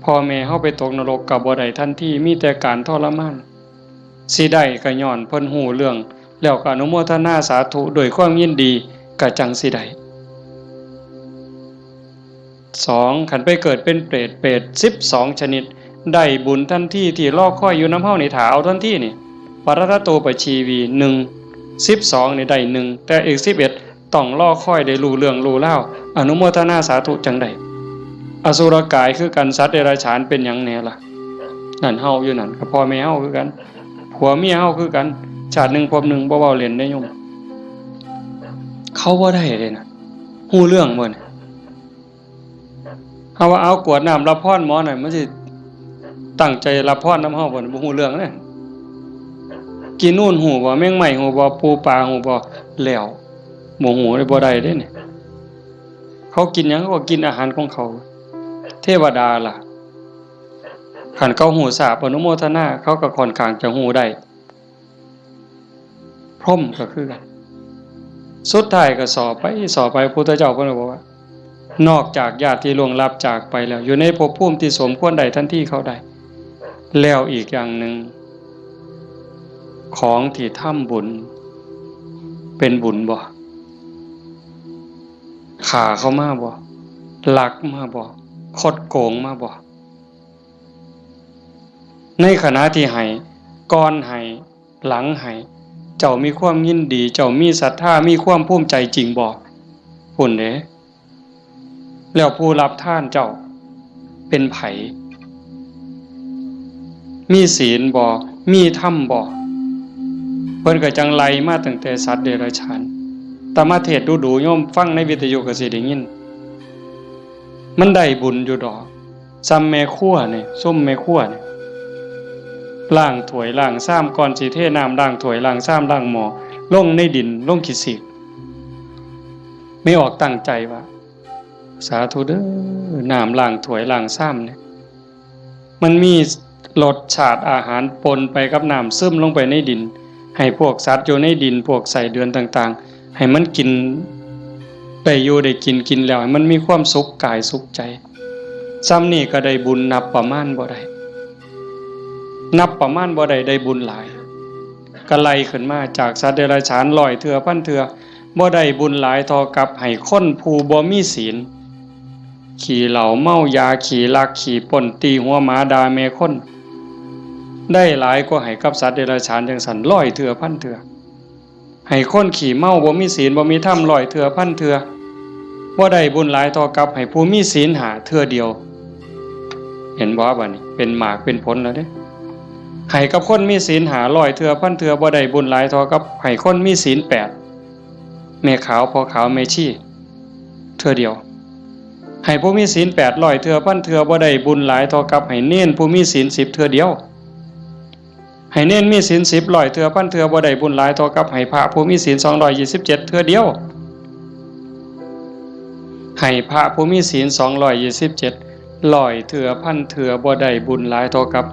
พ่อแม่เฮาไปตกนรกก็บ่ได้ทันทีมีแต่การทรมานสิได้ก็ย้อนเพิ่นฮู้เรื่องแล้วก็อนุโมทนาสาธุโดยความยินดีก็จังสิได้2คันไปเกิดเป็นเปรต12ชนิดได้บุญทันทีที่รอคอยอยู่นำเฮานี่ถ้าเอาทันทีนี่ปรตโตปชีวี1 12นี่ได้1แต่อีก11ต้องรอคอยได้รู้เรื่องรู้ราวอนุโมทนาสาธุจังได๋อสุรกายคือกันสัตว์เดรัจฉานเป็นหยังแน่ล่ะนั่นเฮาอยู่นั่นก็พ่อแม่เฮาคือกันผัวเมียเฮาคือกันชาติหนึ่งพบหนึ่งบ่เว้าเล่นได้โยมเขาบ่ได้เลยนะฮู้เรื่องบ่เนี่ยเฮาว่าเอากวดน้ำรับพรหมอหน่อยมันสิตั้งใจรับพรนำเฮาบ่บ่ฮู้เรื่องเด้กินนู่นฮู้บ่แมงไหม้ฮู้บ่ปูปลาฮู้บ่แล้วบ่ฮู้ได้บ่ได้เด้เนี่ยเขากินหยังเขาก็กินอาหารของเขาเทวดาล่ะคันเขาฮู้ทราบอนุโมทนาเขาก็ค่อนข้างจะฮู้ได้พรหมก็คือกันสุดท้ายก็สอบไปพุทธเจ้าเพิ่นบอกว่านอกจากญาติที่ล่วงลับจากไปแล้วอยู่ในภพภูมิที่สมควรได้ทันทีเขาได้แล้วอีกอย่างหนึ่งของที่ทำบุญเป็นบุญบ่ฆ่าเขามาบ่ลักมาบ่คดโกงมาบ่ในขณะที่ให้ก่อนให้หลังให้เจ้ามีความยินดีเจ้ามีศรัทธามีความภูมิใจจริงบ่พุ่นเด้แล้วผู้รับทานเจ้าเป็นไผมีศีลบ่มีธรรมบ่เพิ่นก็จังไล่มาตั้งแต่สัตว์เดรัจฉานแต่มาเทศน์ดูๆโยมฟังในวิทยุก็สิได้ยินมันได้บุญอยู่ดอกซ้ำแม่ครัวนี่ส้มแม่ครัวนี่ล้างถ้วยล้างซ้ำก่อนสิเทน้ำล้างถ้วยล้างซ้ำล้างหม้อลงในดินลงขี้สิกไม่ออกตั้งใจว่าสาธุเด้อน้ำล้างถ้วยล้างซ้ำเนี่ยมันมีรสชาติอาหารปนไปกับน้ำซึมลงไปในดินให้พวกสัตว์อยู่ในดินพวกไส้เดือนต่างๆให้มันกินได้อยู่ได้กินแล้วให้มันมีความสุขกายสุขใจซ้ำนี่ก็ได้บุญนับประมาณบ่ได้ได้บุญหลายก็ไล่ขึ้นมาจากสัตว์เดรัจฉาน100เทื่อพันเทื่อบ่ได้บุญหลายเท่ากับให้คนผู้บ่มีศีลขี่เหล้าเมายาขี่ลักขี่ป่นตีหัวหมาด่าแม่คนได้หลายกว่าให้กับสัตว์เดรัจฉานจังซั่น100เทื่อพันเทื่อให้คนขี่เมาบ่มีศีลบ่มีธรรม100เทื่อพันเทื่อบ่ได้บุญหลายเท่ากับให้ผู้มีศีล5เทื่อเดียวเห็นบ่บัดนี้เป็นหมากเป็นผลแล้วเด้ให้กับคนมีศีล500เทื่อพันเทื่อบ่ได้บุญหลายเท่ากับให้คนมีศีล8 แม่ขาวพ่อขาวแม่ชีเทื่อเดียวให้ผู้มีศีล800เทื่อพันเทื่อบ่ได้บุญหลายเท่ากับให้เน้นผู้มีศีล10เทื่อเดียวให้เน้นมีศีล10ร้อยเทื่อพันเทื่อบ่ได้บุญหลายเท่ากับให้พระผู้มีศีล227เทื่อเดียวให้พระผู้มีศีล227ร้อยเทื่อพันเทื่อบ่ได้บุญหลายเท่ากับ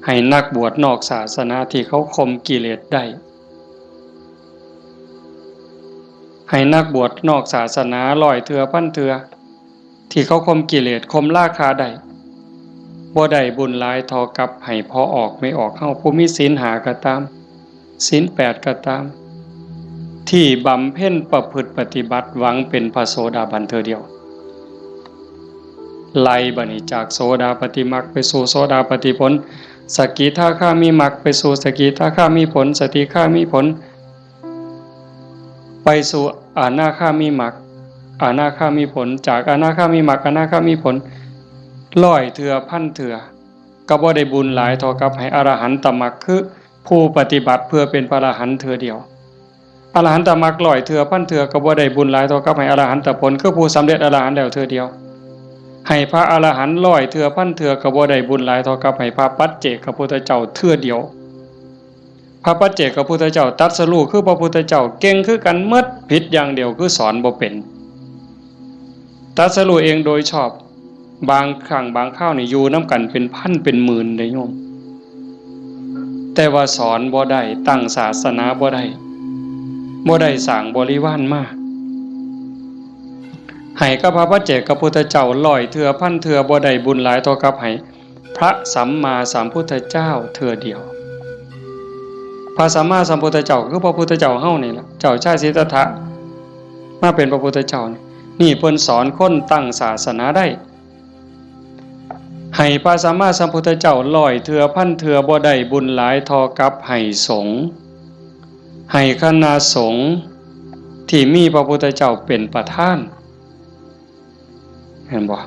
ให้นักบวชนอกศาสนาที่เขาข่มกิเลสได้ให้นักบวชนอกศาสนาร้อยเทื่อพันเทื่อที่เขาข่มกิเลสข่มราคะได้บ่ได้บุญหลายเท่ากับให้พอออกไม่ออกเฮาผู้มีศีล5ก็ตามศีล8ก็ตามที่บำเพ็ญประพฤติปฏิบัติหวังเป็นพระโสดาบันเทื่อเดียวไล่บัดนี้จากโสดาปัตติมรรคไปสู่โสดาปัตติผลสกิทาคามีมรรคไปสู่สกิทาคามีผลสติคามีผลไปสู่อนาคามีมรรคอนาคามีผลจากอนาคามีมรรคอนาคามีผลร้อยเทื่อพันเทื่อก็บ่ได้บุญหลายเท่ากับให้อรหันตมรรคคือผู้ปฏิบัติเพื่อเป็นพระอรหันต์เทื่อเดียวอรหันตมรรคร้อยเทื่อพันเทื่อก็บ่ได้บุญหลายเท่ากับให้อรหันตผลคือผู้สำเร็จอรหันต์แล้วเทื่อเดียวให้พระอรหันต์ร้อยเทื่อพันเทื่อก็บ่ได้บุญหลายเท่ากับให้พระปัจเจกพุทธเจ้าเทื่อเดียวพระปัจเจกพุทธเจ้าตรัสรู้คือพระพุทธเจ้าเก่งคือกันหมดผิดอย่างเดียวคือสอนบ่เป็นตรัสรู้เองโดยชอบบางครั้งบางคราวนี่อยู่น้ำกันเป็นพันเป็นหมื่นเลยโยมแต่ว่าสอนบ่ได้ตั้งศาสนาบ่ได้สร้างบริวารมาให้กับพระปัจเจกพุทธเจ้าร้อยเทื่อพันเทื่อบ่ได้บุญหลายเท่ากับให้พระสัมมาสัมพุทธเจ้าเทื่อเดียวพระสัมมาสัมพุทธเจ้าคือพระพุทธเจ้าเฮานี่ล่ะเจ้าชายสิทธัตถะมาเป็นพระพุทธเจ้านี่เพิ่นสอนคนตั้งศาสนาได้ให้พระสัมมาสัมพุทธเจ้าร้อยเทื่อพันเทื่อบ่ได้บุญหลายเท่ากับให้สงฆ์ให้คณะสงฆ์ที่มีพระพุทธเจ้าเป็นประธานเห็นบ่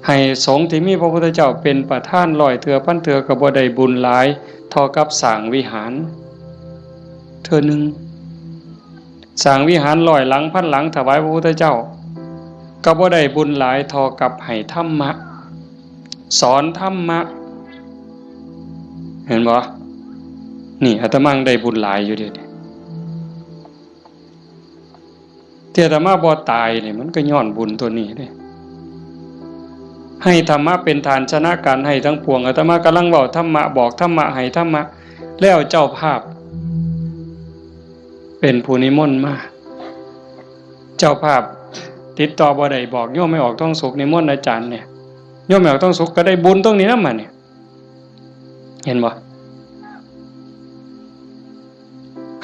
ให้สงฆ์ที่มีพระพุทธเจ้าเป็นประธานร้อยเทื่อพันเทื่อก็บ่ได้บุญหลายเท่ากับสร้างวิหารเทื่อนึงสร้างวิหารร้อยหลังพันหลังถวายพระพุทธเจ้าก็บ่ได้บุญหลายเท่ากับให้ธรรมะสอนธรรมะเห็นบ่นี่อาตมาได้บุญหลายอยู่เด้ที่อาตมาบ่ตายนี่มันก็ย้อนบุญตัวนี้เด้ให้ธรรมะเป็นฐานชนะการให้ทั้งปวงอาตมากำลังเว้าธรรมะบอกธรรมะให้ธรรมะแล้วเจ้าภาพเป็นผู้นิมนต์มาเจ้าภาพติดต่อบ่ได้บอกโยมไม่ออกท้องสุขนิมนต์อาจารย์เนี่ยโยมไม่ออกท้องสุขก็ได้บุญตรงนี้นำมาเนี่ยเห็นบ่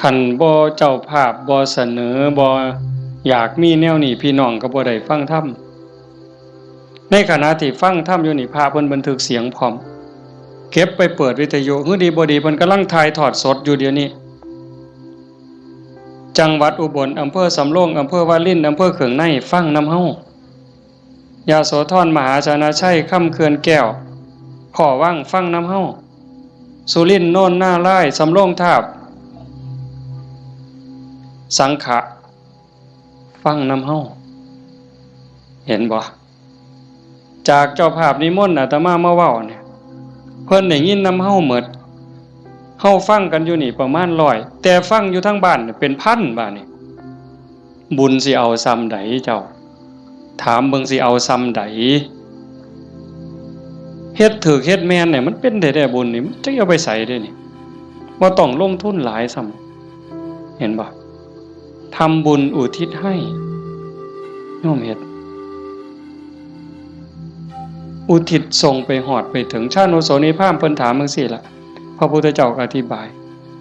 คันบ่เจ้าภาพบ่เสนอบ่อยากมีแนวนี้พี่น้องก็บ่ได้ฟังธรรมในขณะที่ฟังธรรมอยู่นี่พระเพิ่นบันทึกเสียงพร้อมเก็บไปเปิดวิทยุฮือดีบ่ดีเพิ่นกำลังถ่ายทอดสดอยู่เดี๋ยวนี้จังหวัดอุบลอำเภอสำโรงอำเภอวารินอำเภอเขืองในฟังนำเฮายาโสธรมหาชนะชัยค่ำเขื่อนแก้วขอว่างฟังนำเฮาสุรินทร์โน่นหน้าไร่สำโรงทาบสังขะฟังนำเฮาเห็นบ่จากเจ้าภาพนิมนต์อาตมามาเว้าเนี่ยเพิ่นได้ยินนำเฮาหมดเฮาฟังกันอยู่นี่ประมาณ100แต่ฟังอยู่ทั้งบ้านเป็นพันบ้านนี่บุญสิเอาซ้ำใดเจ้าถามเบิ่งสิเอาซ้ำใดเฮ็ดถูกเฮ็ดแม่นเนี่ยมันเป็นได้บุญนี่มันจะเอาไปใส่ได้นี่บ่ต้องลงทุนหลายซ้ำเห็นบ่ทำบุญอุทิศให้โยมเฮ็ดอุทิศส่งไปหอดไปถึงชาโนโสนิพพานเพิ่นถามจังซี่ล่ะพระพุทธเจ้าอธิบาย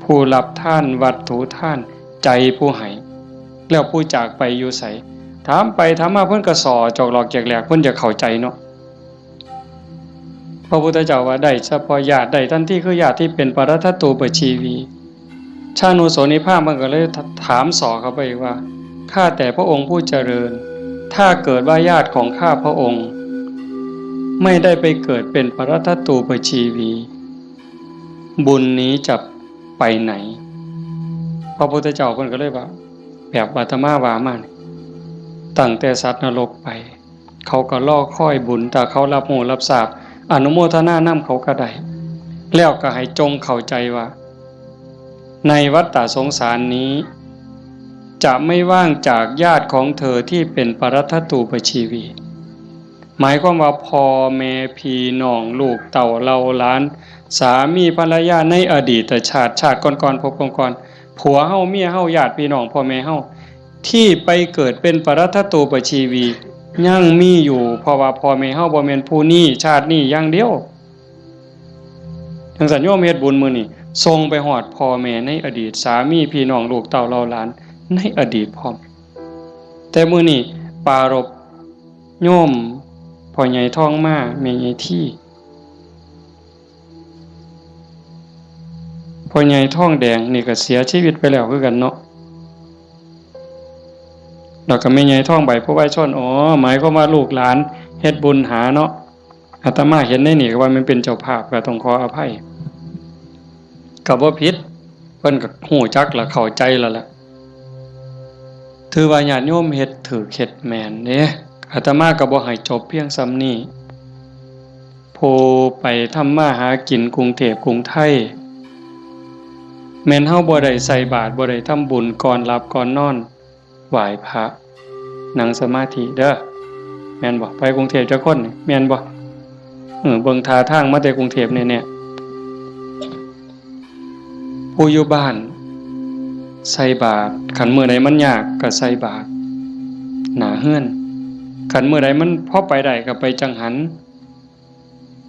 ผู้รับท่านวัตถุท่านใจผู้ให้แล้วผู้จากไปอยู่ไสถามไปถามมาเพิ่นก็สอจอกหลอกแจกแหลกเพิ่นจะเข้าใจเนาะพระพุทธเจ้าว่าได้เฉพาะญาติได้ทันทีคือญาติที่เป็นปรัตถตูปชีวีชาโนโสนิพพานมันก็เลยถามสอเข้าไปว่าข้าแต่พระองค์ผู้เจริญถ้าเกิดว่าญาติของข้าพระองค์ไม่ได้ไปเกิดเป็นปรัตถตูปชีวีบุญนี้จะไปไหน พระพุทธเจ้าเพิ่นก็เลยว่าแบบอาตมาว่ามานี่ตั้งแต่สัตว์นรกไปเขาก็รอคอยบุญแต่เขารับรู้รับทราบอนุโมทนานำเขาก็ได้แล้วก็ให้จงเข้าใจว่าในวัฏฏะสงสารนี้จะไม่ว่างจากญาติของเธอที่เป็นปรัตถตูปชีวีหมายความว่าพ่อแม่พี่น้องลูกเต่าเราหลานสามีภรรยาในอดีตชาติก่อนๆพบก่อนๆผัวเฮาเมียเฮาญาติพี่น้องพ่อแม่เฮาที่ไปเกิดเป็นปรัตถตูปชีวียังมีอยู่เพราะว่าพ่อแม่เฮาบ่แม่นผู้นี้ชาตินี้อย่างเดียวจังซั่นโยมเฮ็ดบุญมื้อนี้ส่งไปฮอดพ่อแม่ในอดีตสามีพี่น้องลูกเต่าเราหลานในอดีตพร้อมแต่มื้อนี้ปรารภโยมพ่อใหญ่ทองมาแม่ใหญ่ที่พ่อใหญ่ทองแดงนี่ก็เสียชีวิตไปแล้วคือกันเนาะแล้วก็แม่ใหญ่ทองใบผู้ไว้ชนหมายความว่าลูกหลานเฮ็ดบุญหาเนาะอาตมาเห็นได้นี่ก็ว่ามันเป็นเจ้าภาพก็ต้องขออภัยก็บ่ผิดเพิ่นก็ฮู้จักและเข้าใจแล้วล่ะถือว่าญาติโยมเฮ็ดถูกเฮ็ดแม่นเด้อาตมาก็บ่ให้จบเพียงส่ำนี้ผู้ไปทำมาหากินกรุงเทพกรุงไทยแม่นเฮาบ่ได้ใส่บาตรบ่ได้ทำบุญก่อนหลับก่อนนอนไหว้พระนั่งสมาธิเด้อแม่นบ่ไปกรุงเทพจักคนนี่แม่นบ่เบิ่งท่าทางมาแต่กรุงเทพแน่ๆผู้อยู่บ้านใส่บาตรคันมื้อใดมันยากก็ใส่บาตรหน้าเฮือนคันมื้อใดมันพอไปได้ก็ไปจังหัน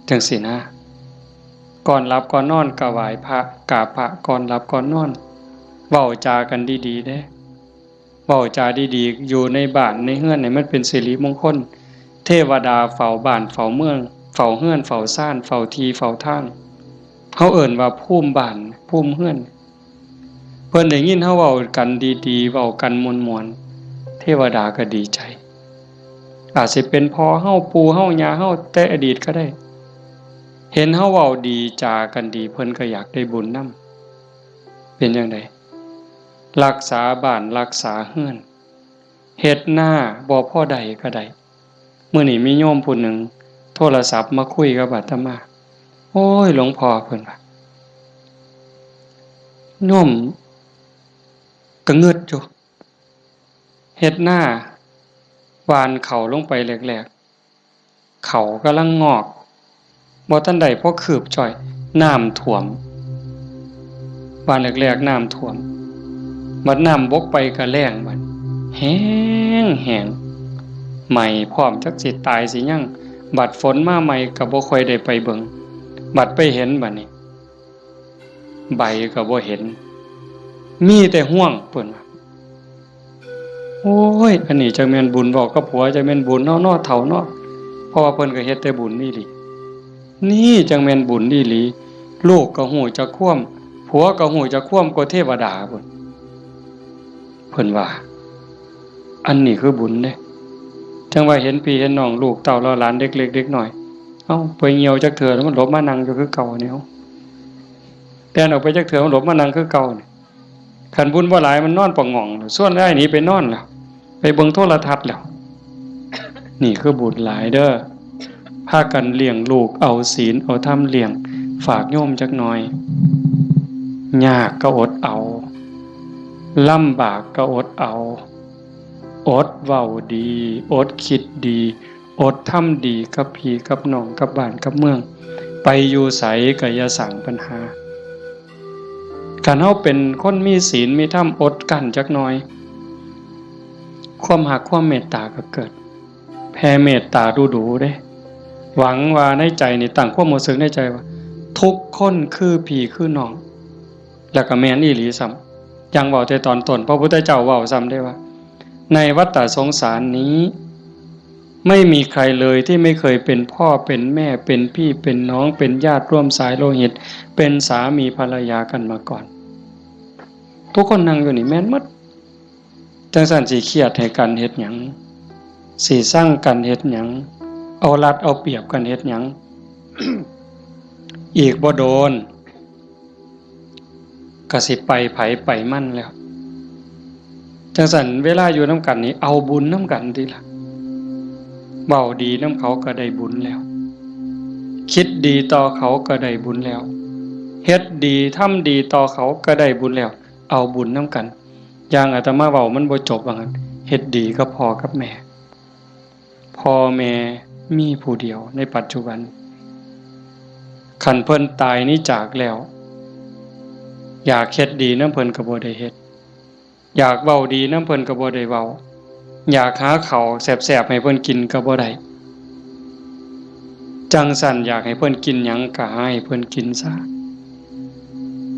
จังซี่นะก่อนหลับก่อนนอนก็ไหว้พระกราบพระก่อนหลับก่อนนอนเว้าจากันดีๆเด้เว้าจาดีๆอยู่ในบ้านในเฮือนนี่มันเป็นสิริมงคลเทวดาเฝ้าบ้านเฝ้าเมืองเฝ้าเฮือนเฝ้าซ่านเฝ้าที่เฝ้าทางเฮาเอิ้นว่าภูมิบ้านภูมิเฮือนเพิ่นได้ยินเฮาเว้ากันดีๆเว้ากันม่วนๆเทวดาก็ดีใจอาจสิเป็นพ่อเฮาปู่เฮาย่าเฮาแต่อดีตก็ได้เห็นเฮาเว้าดีจากันดีเพิ่นก็อยากได้บุญนำเป็นจังได๋รักษาบ้านรักษาเฮือนเฮ็ดหน้าบ่พอใดก็ได้มื้อนี้มีโยมผู้หนึ่งโทรศัพท์มาคุยกับอาตมาโอ้ยหลวงพ่อเพิ่นว่าโยมก็งึดอยู่เฮ็ดหน้าหว่านข้าวลงไปแรกๆข้าวกำลังงอกบ่ทันได้พอคืบจ่อยน้ำท่วมหว่านแรกๆน้ำท่วมบัดน้ำบกไปก็แล้งบัดแห้งใหม่พร้อมจักสิตายสิยังบัดฝนมาใหม่ก็บ่ค่อยได้ไปเบิ่งบัดไปเห็นบัดนี้ใบก็บ่เห็นมีแต่ห่วงเพิ่นว่าโอ้ยอันนี้จักแม่นบุญบอกกับผัวจักแม่นบุญเนาะเฒ่าเนาะเพราะว่าเพิ่นก็เฮ็ดแต่บุญนี่หลีนี่จังแม่นบุญอีหลีลูกก็ฮู้จักความผัวก็ฮู้จักความกว่าเทวดาพุ่นเพิ่นว่าอันนี้คือบุญเด้จังว่าเห็นพี่เห็นน้องลูกเต้าเราหลานเด็กเล็กเด็กน้อยเอ้าไปเหี่ยวจักเถื่อแล้วมันหลบมานั่งอยู่คือเก่านี่เฮาแต่ออกไปจักเถื่อมันหลบมานั่งคือเก่านี่คันบุญบ่หลายมันนอนปะง่องส่วนได้หนีไปนอนแล้วไปเบิ่งโทรทัศน์แล้วนี่คือบุญหลายเด้อพากันเลี้ยงลูกเอาศีลเอาธรรมเลี้ยงฝากโยมจักหน่อยยากก็อดเอาลำบากก็อดเอาอดเว้าดีอดคิดดีอดทำดีกับพี่กับน้องกับบ้านกับเมืองไปอยู่ไสก็อย่าสร้างปัญหาคันเฮาเป็นคนมีศีลมีธรรมอดกั้นจักหน่อยความรักความเมตตาก็เกิดแผ่เมตตาดูๆเด้หวังว่าในใจนี่ตั้งความรู้สึกในใจว่าทุกคนคือพี่คือน้องแล้วก็แม่นอีหลีซ้ำยังเว้าแต่ตอนต้นพระพุทธเจ้าเว้าซ้ำได้ว่าในวัฏฏะสงสารนี้ไม่มีใครเลยที่ไม่เคยเป็นพ่อเป็นแม่เป็นพี่เป็นน้องเป็นญาติร่วมสายโลหิตเป็นสามีภรรยากันมาก่อนทุกคนนั่งอยู่นี่แม่นหมดจังซั่นสิเครียดให้กันเฮ็ดหยังสิสร้างกันเฮ็ดหยังเอารัดเอาเปรียบกันเฮ็ดหยัง อีกบ่โดน ก็สิไปไผไปมั่นแล้วจังซั่นเวลาอยู่นำกันนี่เอาบุญนำกันติล่ะเว้าดีนำเขาก็ได้บุญแล้วคิดดีต่อเขาก็ได้บุญแล้วเฮ็ดดีทำดีต่อเขาก็ได้บุญแล้วเอาบุญนำกันอย่างอาตมาเว้ามันบ่จบว่างั้นเฮ็ดดีกับพ่อกับแม่พ่อแม่มีผู้เดียวในปัจจุบันคันเพิ่นตายนี้จากแล้วอยากเฮ็ดดีนำเพิ่นก็บ่ได้เฮ็ดอยากเว้าดีนำเพิ่นก็บ่ได้เว้าอยากหาข้าวแซ่บๆให้เพิ่นกินก็บ่ได้จังสั่นอยากให้เพิ่นกินหยังก็ให้เพิ่นกินซะ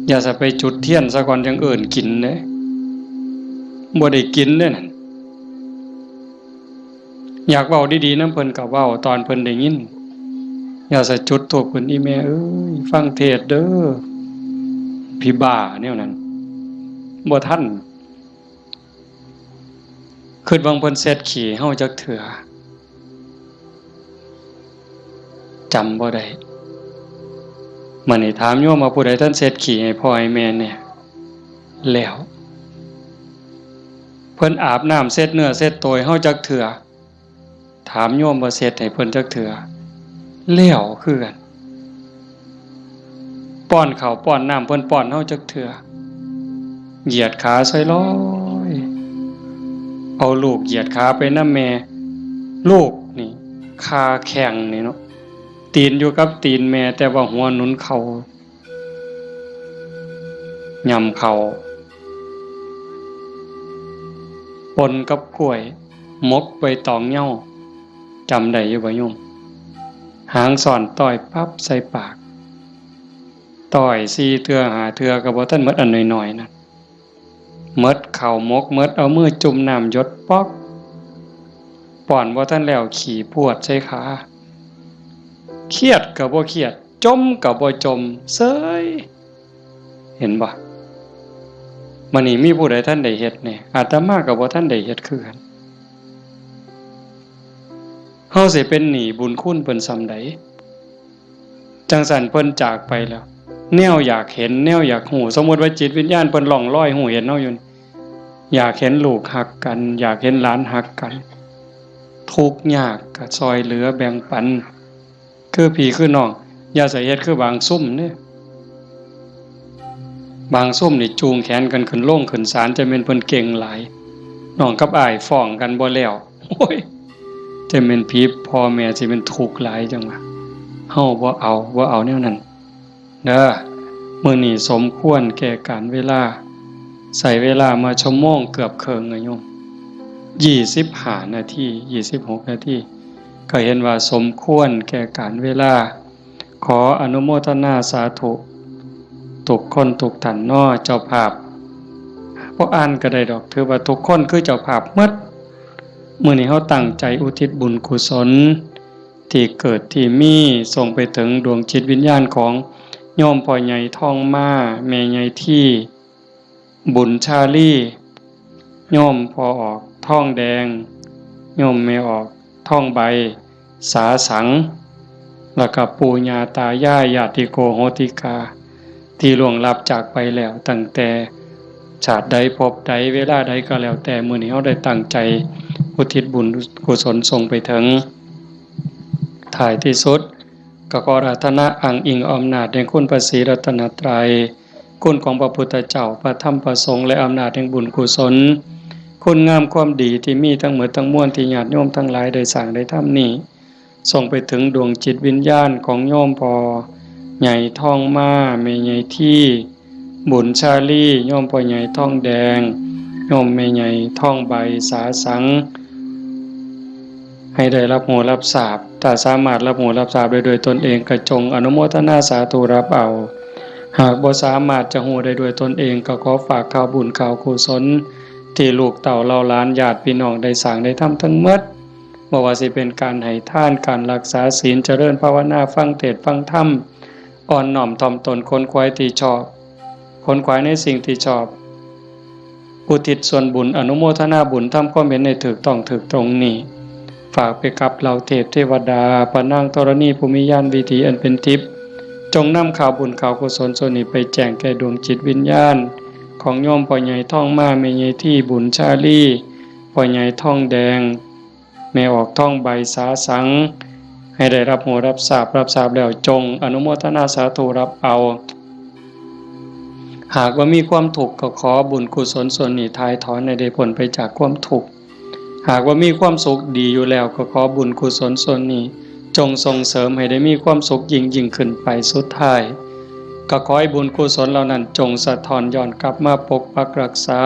อย่าจะไปจุดเทียนซะก่อนจังเอิ้นกินเด้บ่ได้กินเด้นั่นอยากเว้าดีๆนำเพิ่นก็เว้าตอนเพิ่นได้ยินอย่าจะจุดธูปเพิ่นอีแม่เอ้ยฟังเทศเด้อพี่บ้าแนวนั้นบ่ทันคิดว่าเพิ่นเสร็จขี้เฮาจักเทื่อจำบ่ได้มื้อนี้ถามโยมว่าผู้ใดท่านเสร็จขี้ให้พ่อให้แม่เนี่ยแล้วเพิ่นอาบน้ำเสร็จเนื้อเสร็จตัวให้เฮาจักเทื่อถามโยมว่าเสร็จให้เพิ่นจักเทื่อแล้วคือกันป้อนข้าวป้อนน้ำเพิ่นป้อนเฮาจักเทื่อเหยียดขาซอยลอยเอาลูกเหยียดขาไปนำแม่ลูกนี่ขาแข็งนี่เนาะตีนอยู่กับตีนแม่แต่ว่าหัวหนุนเข่าย่ำเข่าปนกับกล้วยมกใบตองเหย้าจำได้อยู่บ่โยมหางสอนต่อยปั๊บใส่ปากต่อย4เทื่อ5เทื่อก็บ่ทันหมดอันน้อยๆนะหมดข้าวมกหมดเอามือจุ่มน้ำหยดป๊อกป้อนบ่ทันแล้วขี่พวดใส่ขาเครียดก็บ่เครียดจมก็บ่จมเซ้ยเห็นบ่มื้อนี้มีผู้ใดท่านได้เฮ็ดแน่อาตมาก็บ่ทันได้เฮ็ดคือกันเฮาสิเป็นหนี้บุญคุณเพิ่นส่ำใดจังซั่นเพิ่นจากไปแล้วแนวอยากเห็นแนวอยากฮู้สมมุติว่าจิตวิญญาณเพิ่นล่องลอยฮู้เห็นเฮาอยู่อยากเห็นลูกฮักกันอยากเห็นหลานฮักกันทุกข์ยากก็ซอยเหลือแบ่งปันคือพี่คือน้องอย่าใส่เฮ็ดคือบางซุ่มเด้บางซุ่มนี่จูงแขนกันขึ้นโลงขึ้นศาลจะแม่นเพิ่นเก่งหลายน้องกับอ้ายฟ้องกันบ่แล้วโอ้ยจะแม่นพี่พ่อแม่สิเป็นทุกข์หลายจังว่าเฮาบ่เอาแนวนั้นเด้อมื้อนี้สมควรแก่การเวลาใส่เวลามาชั่วโมงเกือบครึ่งอะโยม25นาที26นาทีก็เห็นว่าสมควรแก่การเวลาขออนุโมทนาสาธุทุกคนทุกท่านน้อเจ้าภาพบ่อ่านก็ได้ดอกถือว่าทุกคนคือเจ้าภาพหมดมื้อนี้เฮาตั้งใจอุทิศบุญกุศลที่เกิดที่มีส่งไปถึงดวงจิตวิญญาณของโยมพ่อใหญ่ทองมาแม่ใหญ่ที่บุญชาลีโยมพ่อออกทองแดงโยมแม่ออกทองใบสาสังแล้วก็ปู่ย่าตายายญาติโกโหติกาที่ล่วงลับจากไปแล้วตั้งแต่ชาติใดภพใดเวลาใดก็แล้วแต่มื้อนี้เฮาได้ตั้งใจอุทิศบุญกุศลส่งไปถึงท้ายที่สุดก็ขออาราธนาอ้างอิงอำนาจแห่งคุณพระศรีรัตนตรัยคุณของพระพุทธเจ้าพระธรรมพระสงฆ์และอำนาจแห่งบุญกุศลคุณงามความดีที่มีทั้งหมดทั้งมวลที่ญาติโยมทั้งหลายได้สร้างได้ทำนี้ส่งไปถึงดวงจิตวิญญาณของโยมพ่อใหญ่ทองมาแม่ใหญ่ที่บุญชาลีโยมพ่อใหญ่ทองแดงโยมแม่ใหญ่ทองใบสาสังให้ได้รับหูรับทราบถ้าสามารถรับหูรับทราบได้โดยตนเองก็จงอนุโมทนาสาธุรับเอาหากบ่สามารถจะหูได้ด้วยตนเองก็ขอฝากข่าวบุญข่าวกุศลที่ลูกเต่าเล่าล้านญาติพี่น้องได้สร้างได้ทำทั้งหมดบ่ว่าสิเป็นการให้ทานการรักษาศีลเจริญภาวนาฟังเทศน์ฟังธรรมอ่อนน้อมถ่อมตนค้นคว้าที่ชอบค้นคว้าในสิ่งที่ชอบอุทิศส่วนบุญอนุโมทนาบุญทำความเห็นในถูกต้องถูกตรงนี้ฝากไปกับเหล่าเทพเทวดาพระนางธรณีภูมิญาณวิถีอันเป็นทิพย์ จงนำข่าวบุญข่าวกุศลส่วนนี้ไปแจ้งแก่ดวงจิตวิญญาณของโยมพ่อใหญ่ท่องมาแม่ใหญ่ที่บุญชาลีพ่อใหญ่ท่องแดงแม่ออกท่องใบสาสังให้ได้รับหูรับทราบแล้วจงอนุโมทนาสาธุรับเอาหากว่ามีความทุกข์ก็ขอบุญกุศลส่วนนี้ทายถอนให้ได้พ้นไปจากความทุกข์หากว่ามีความสุขดีอยู่แล้วก็ขอบุญกุศลส่วนนี้จงส่งเสริมให้ได้มีความสุขยิ่งขึ้นไปสุดท้ายก็ขอให้บุญกุศลเหล่านั้นจงสะท้อนย้อนกลับมาปกปักรักษา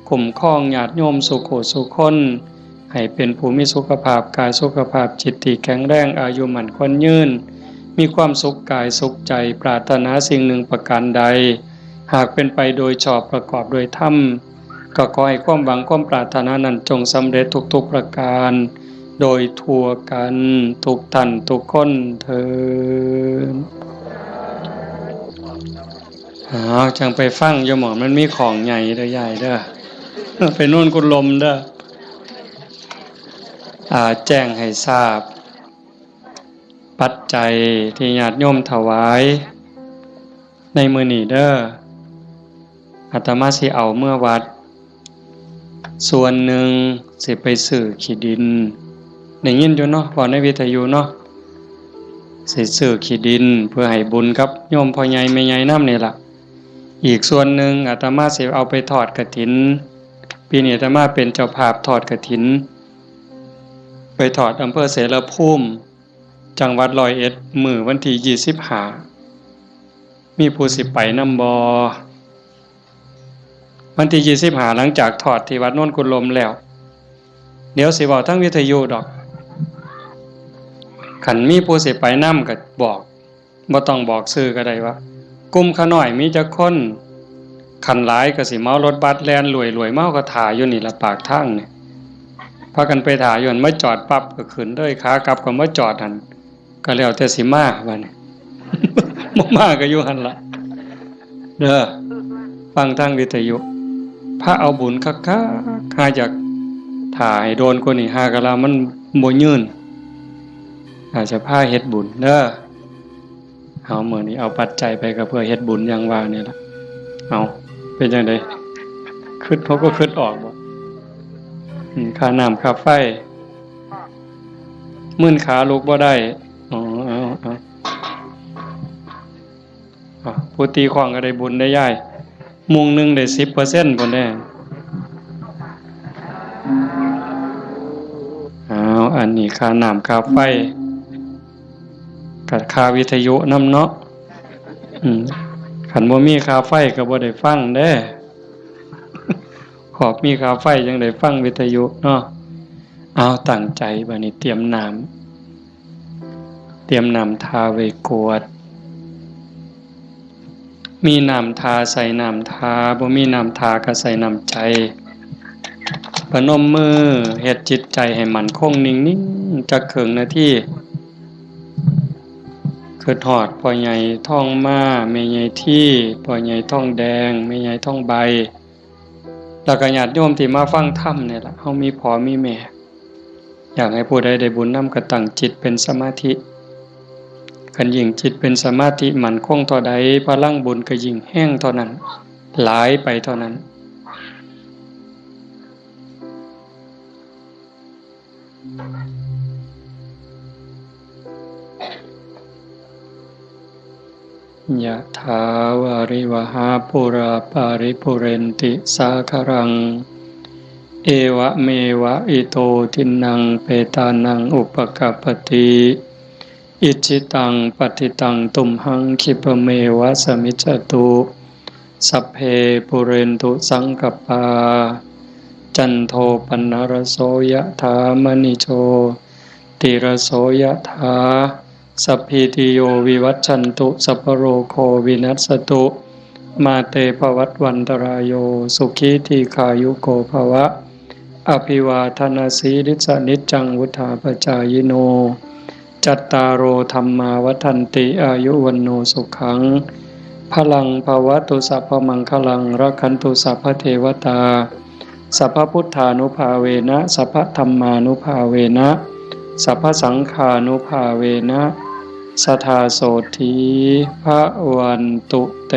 คุ้มครองญาติโยมสุขสุขคนให้เป็นผู้มีสุขภาพกายสุขภาพจิตที่แข็งแรงอายุมั่นขวัญยืนมีความสุขกายสุขใจปรารถนาสิ่งหนึ่งประการใดหากเป็นไปโดยชอบประกอบโดยธรรมก็ขอให้ความหวังความปรารถนานั้นจงสำเร็จทุกๆประการโดยทั่วกันทุกท่านทุกคนเถิดจังไปฟังอย่าหมอมันมีของใหญ่เด้อใหญ่เด้อไปนู่นกุลมเด้อแจ้งให้ทราบปัจจัยที่ญาติโยมถวายในมื้อนี้เด้ออาตมาสิเอาเมื่อวัดส่วนหนึ่งสิไปซื้อขี้ดินได้ยินอยู่เนาะว่าในวิทยุเนาะสิซื้อขี้ดินเพื่อให้บุญกับโยมพ่อใหญ่แม่ใหญ่นำนี่ล่ะอีกส่วนหนึ่งอาตมาสิเอาไปทอดกฐินปีนี้อาตมาเป็นเจ้าภาพทอดกฐินไปทอดอำเภอเสรภูมิจังหวัด101มื้อวันที่25มีผู้สิไปนำบ่วันที่25หลังจากทอดที่วัดโน่นกุลมแล้วเดี๋ยวสิบอกทั้งวิทยุดอกขันมีผู้สิไปนำก็บอกบ่ต้องบอกชื่อก็ได้ว่ากลุ่มขาน้อยมีจักคนขันหลายก็สิเมารถบัสแล่นรวยๆเมาก็ถ่าอยู่นี่ละปากทางนี่พากันไปถ่าอยู่หั่นมาจอดปั๊บก็ขึ้นเลยขากลับก็มาจอดหั่นก็แล้วแต่สิมาบัดนี้ บ่มาก็อยู่หั่นล่ะเด้อฟังทางวิทยุพระเอาบุญคักๆหาจากถ่าให้โดนคนนี่หากะลามันบ่ยืนอาจจะพาเฮ็ดบุญเด้อเอามื้อนี้เอาปัจจัยไปก็เพื่อเฮ็ดบุญอย่างว่านี่ล่ะเอาเป็นจังได๋คิดเขาก็คิดออกบ่ค่าน้ำค่าไฟมื่นขาลุกบ่ได้ผู้ตีของก็ได้บุญได้ย่ายมุงหนึ่งได้ 10% พุ่นแน่อันนี้ค่าน้ำค่าไฟกับค่าวิทยุนำเนาะคันบ่มีค่าไฟก็บ่ได้ฟังเด้ขอบมีค่าไฟจังได้ฟังวิทยุเนาะเอาตั้งใจบัดนี้เตรียมน้ำทาไว้กวดมีน้ำทาใส่น้ำทาบ่มีน้ำทาก็ใส่น้ำใจพนมมือเฮ็ดจิตใจให้มั่นคงนิ่งๆจักครึ่งนาทีคือทอดพ่อใหญ่ท่องมาแม่ใหญ่ที่พ่อใหญ่ท่องแดงแม่ใหญ่ท่องใบแล้วก็ญาติโยมที่มาฟังธรรมนี่ล่ะเฮามีพ่อมีแม่อยากให้ผู้ใดได้บุญนำก็ตั้งจิตเป็นสมาธิคันยิ่งจิตเป็นสมาธิมั่นคงเท่าใดพลังบุญก็ยิ่งแห้งเท่านั้นหลายไปเท่านั้นยะถาวาริวหาปุราปาริปุเรนติสาครังเอวะเมวะอิโตทินังเปตานังอุปกัปปติอิจิตังปฏิตังตุมหังคิปเมวะสมิจจตุสัพเพปุเรนตุสังกปาจันโทปนรโสยะถามณิโชติรโสยะถาสัพพิติโยวิวัชชันตุสัพพโรโควินัสสตุมาเตภวัตวันตรายโยสุขีทีขายุโกภวะอภิวาทนาสีริสนิจจังวุธาปจายโนจัตตารโอธัมมาวัฏันติอายุวันโนสุขังพลังภวตุสัพพมังคลังรักขันตุสัพพเทวตาสัพพพุทธานุภาเวนะสัพพธัมมานุภาเวนะสัพพสังฆานุภาเวนะ สทธาโสธีภะวันตุเต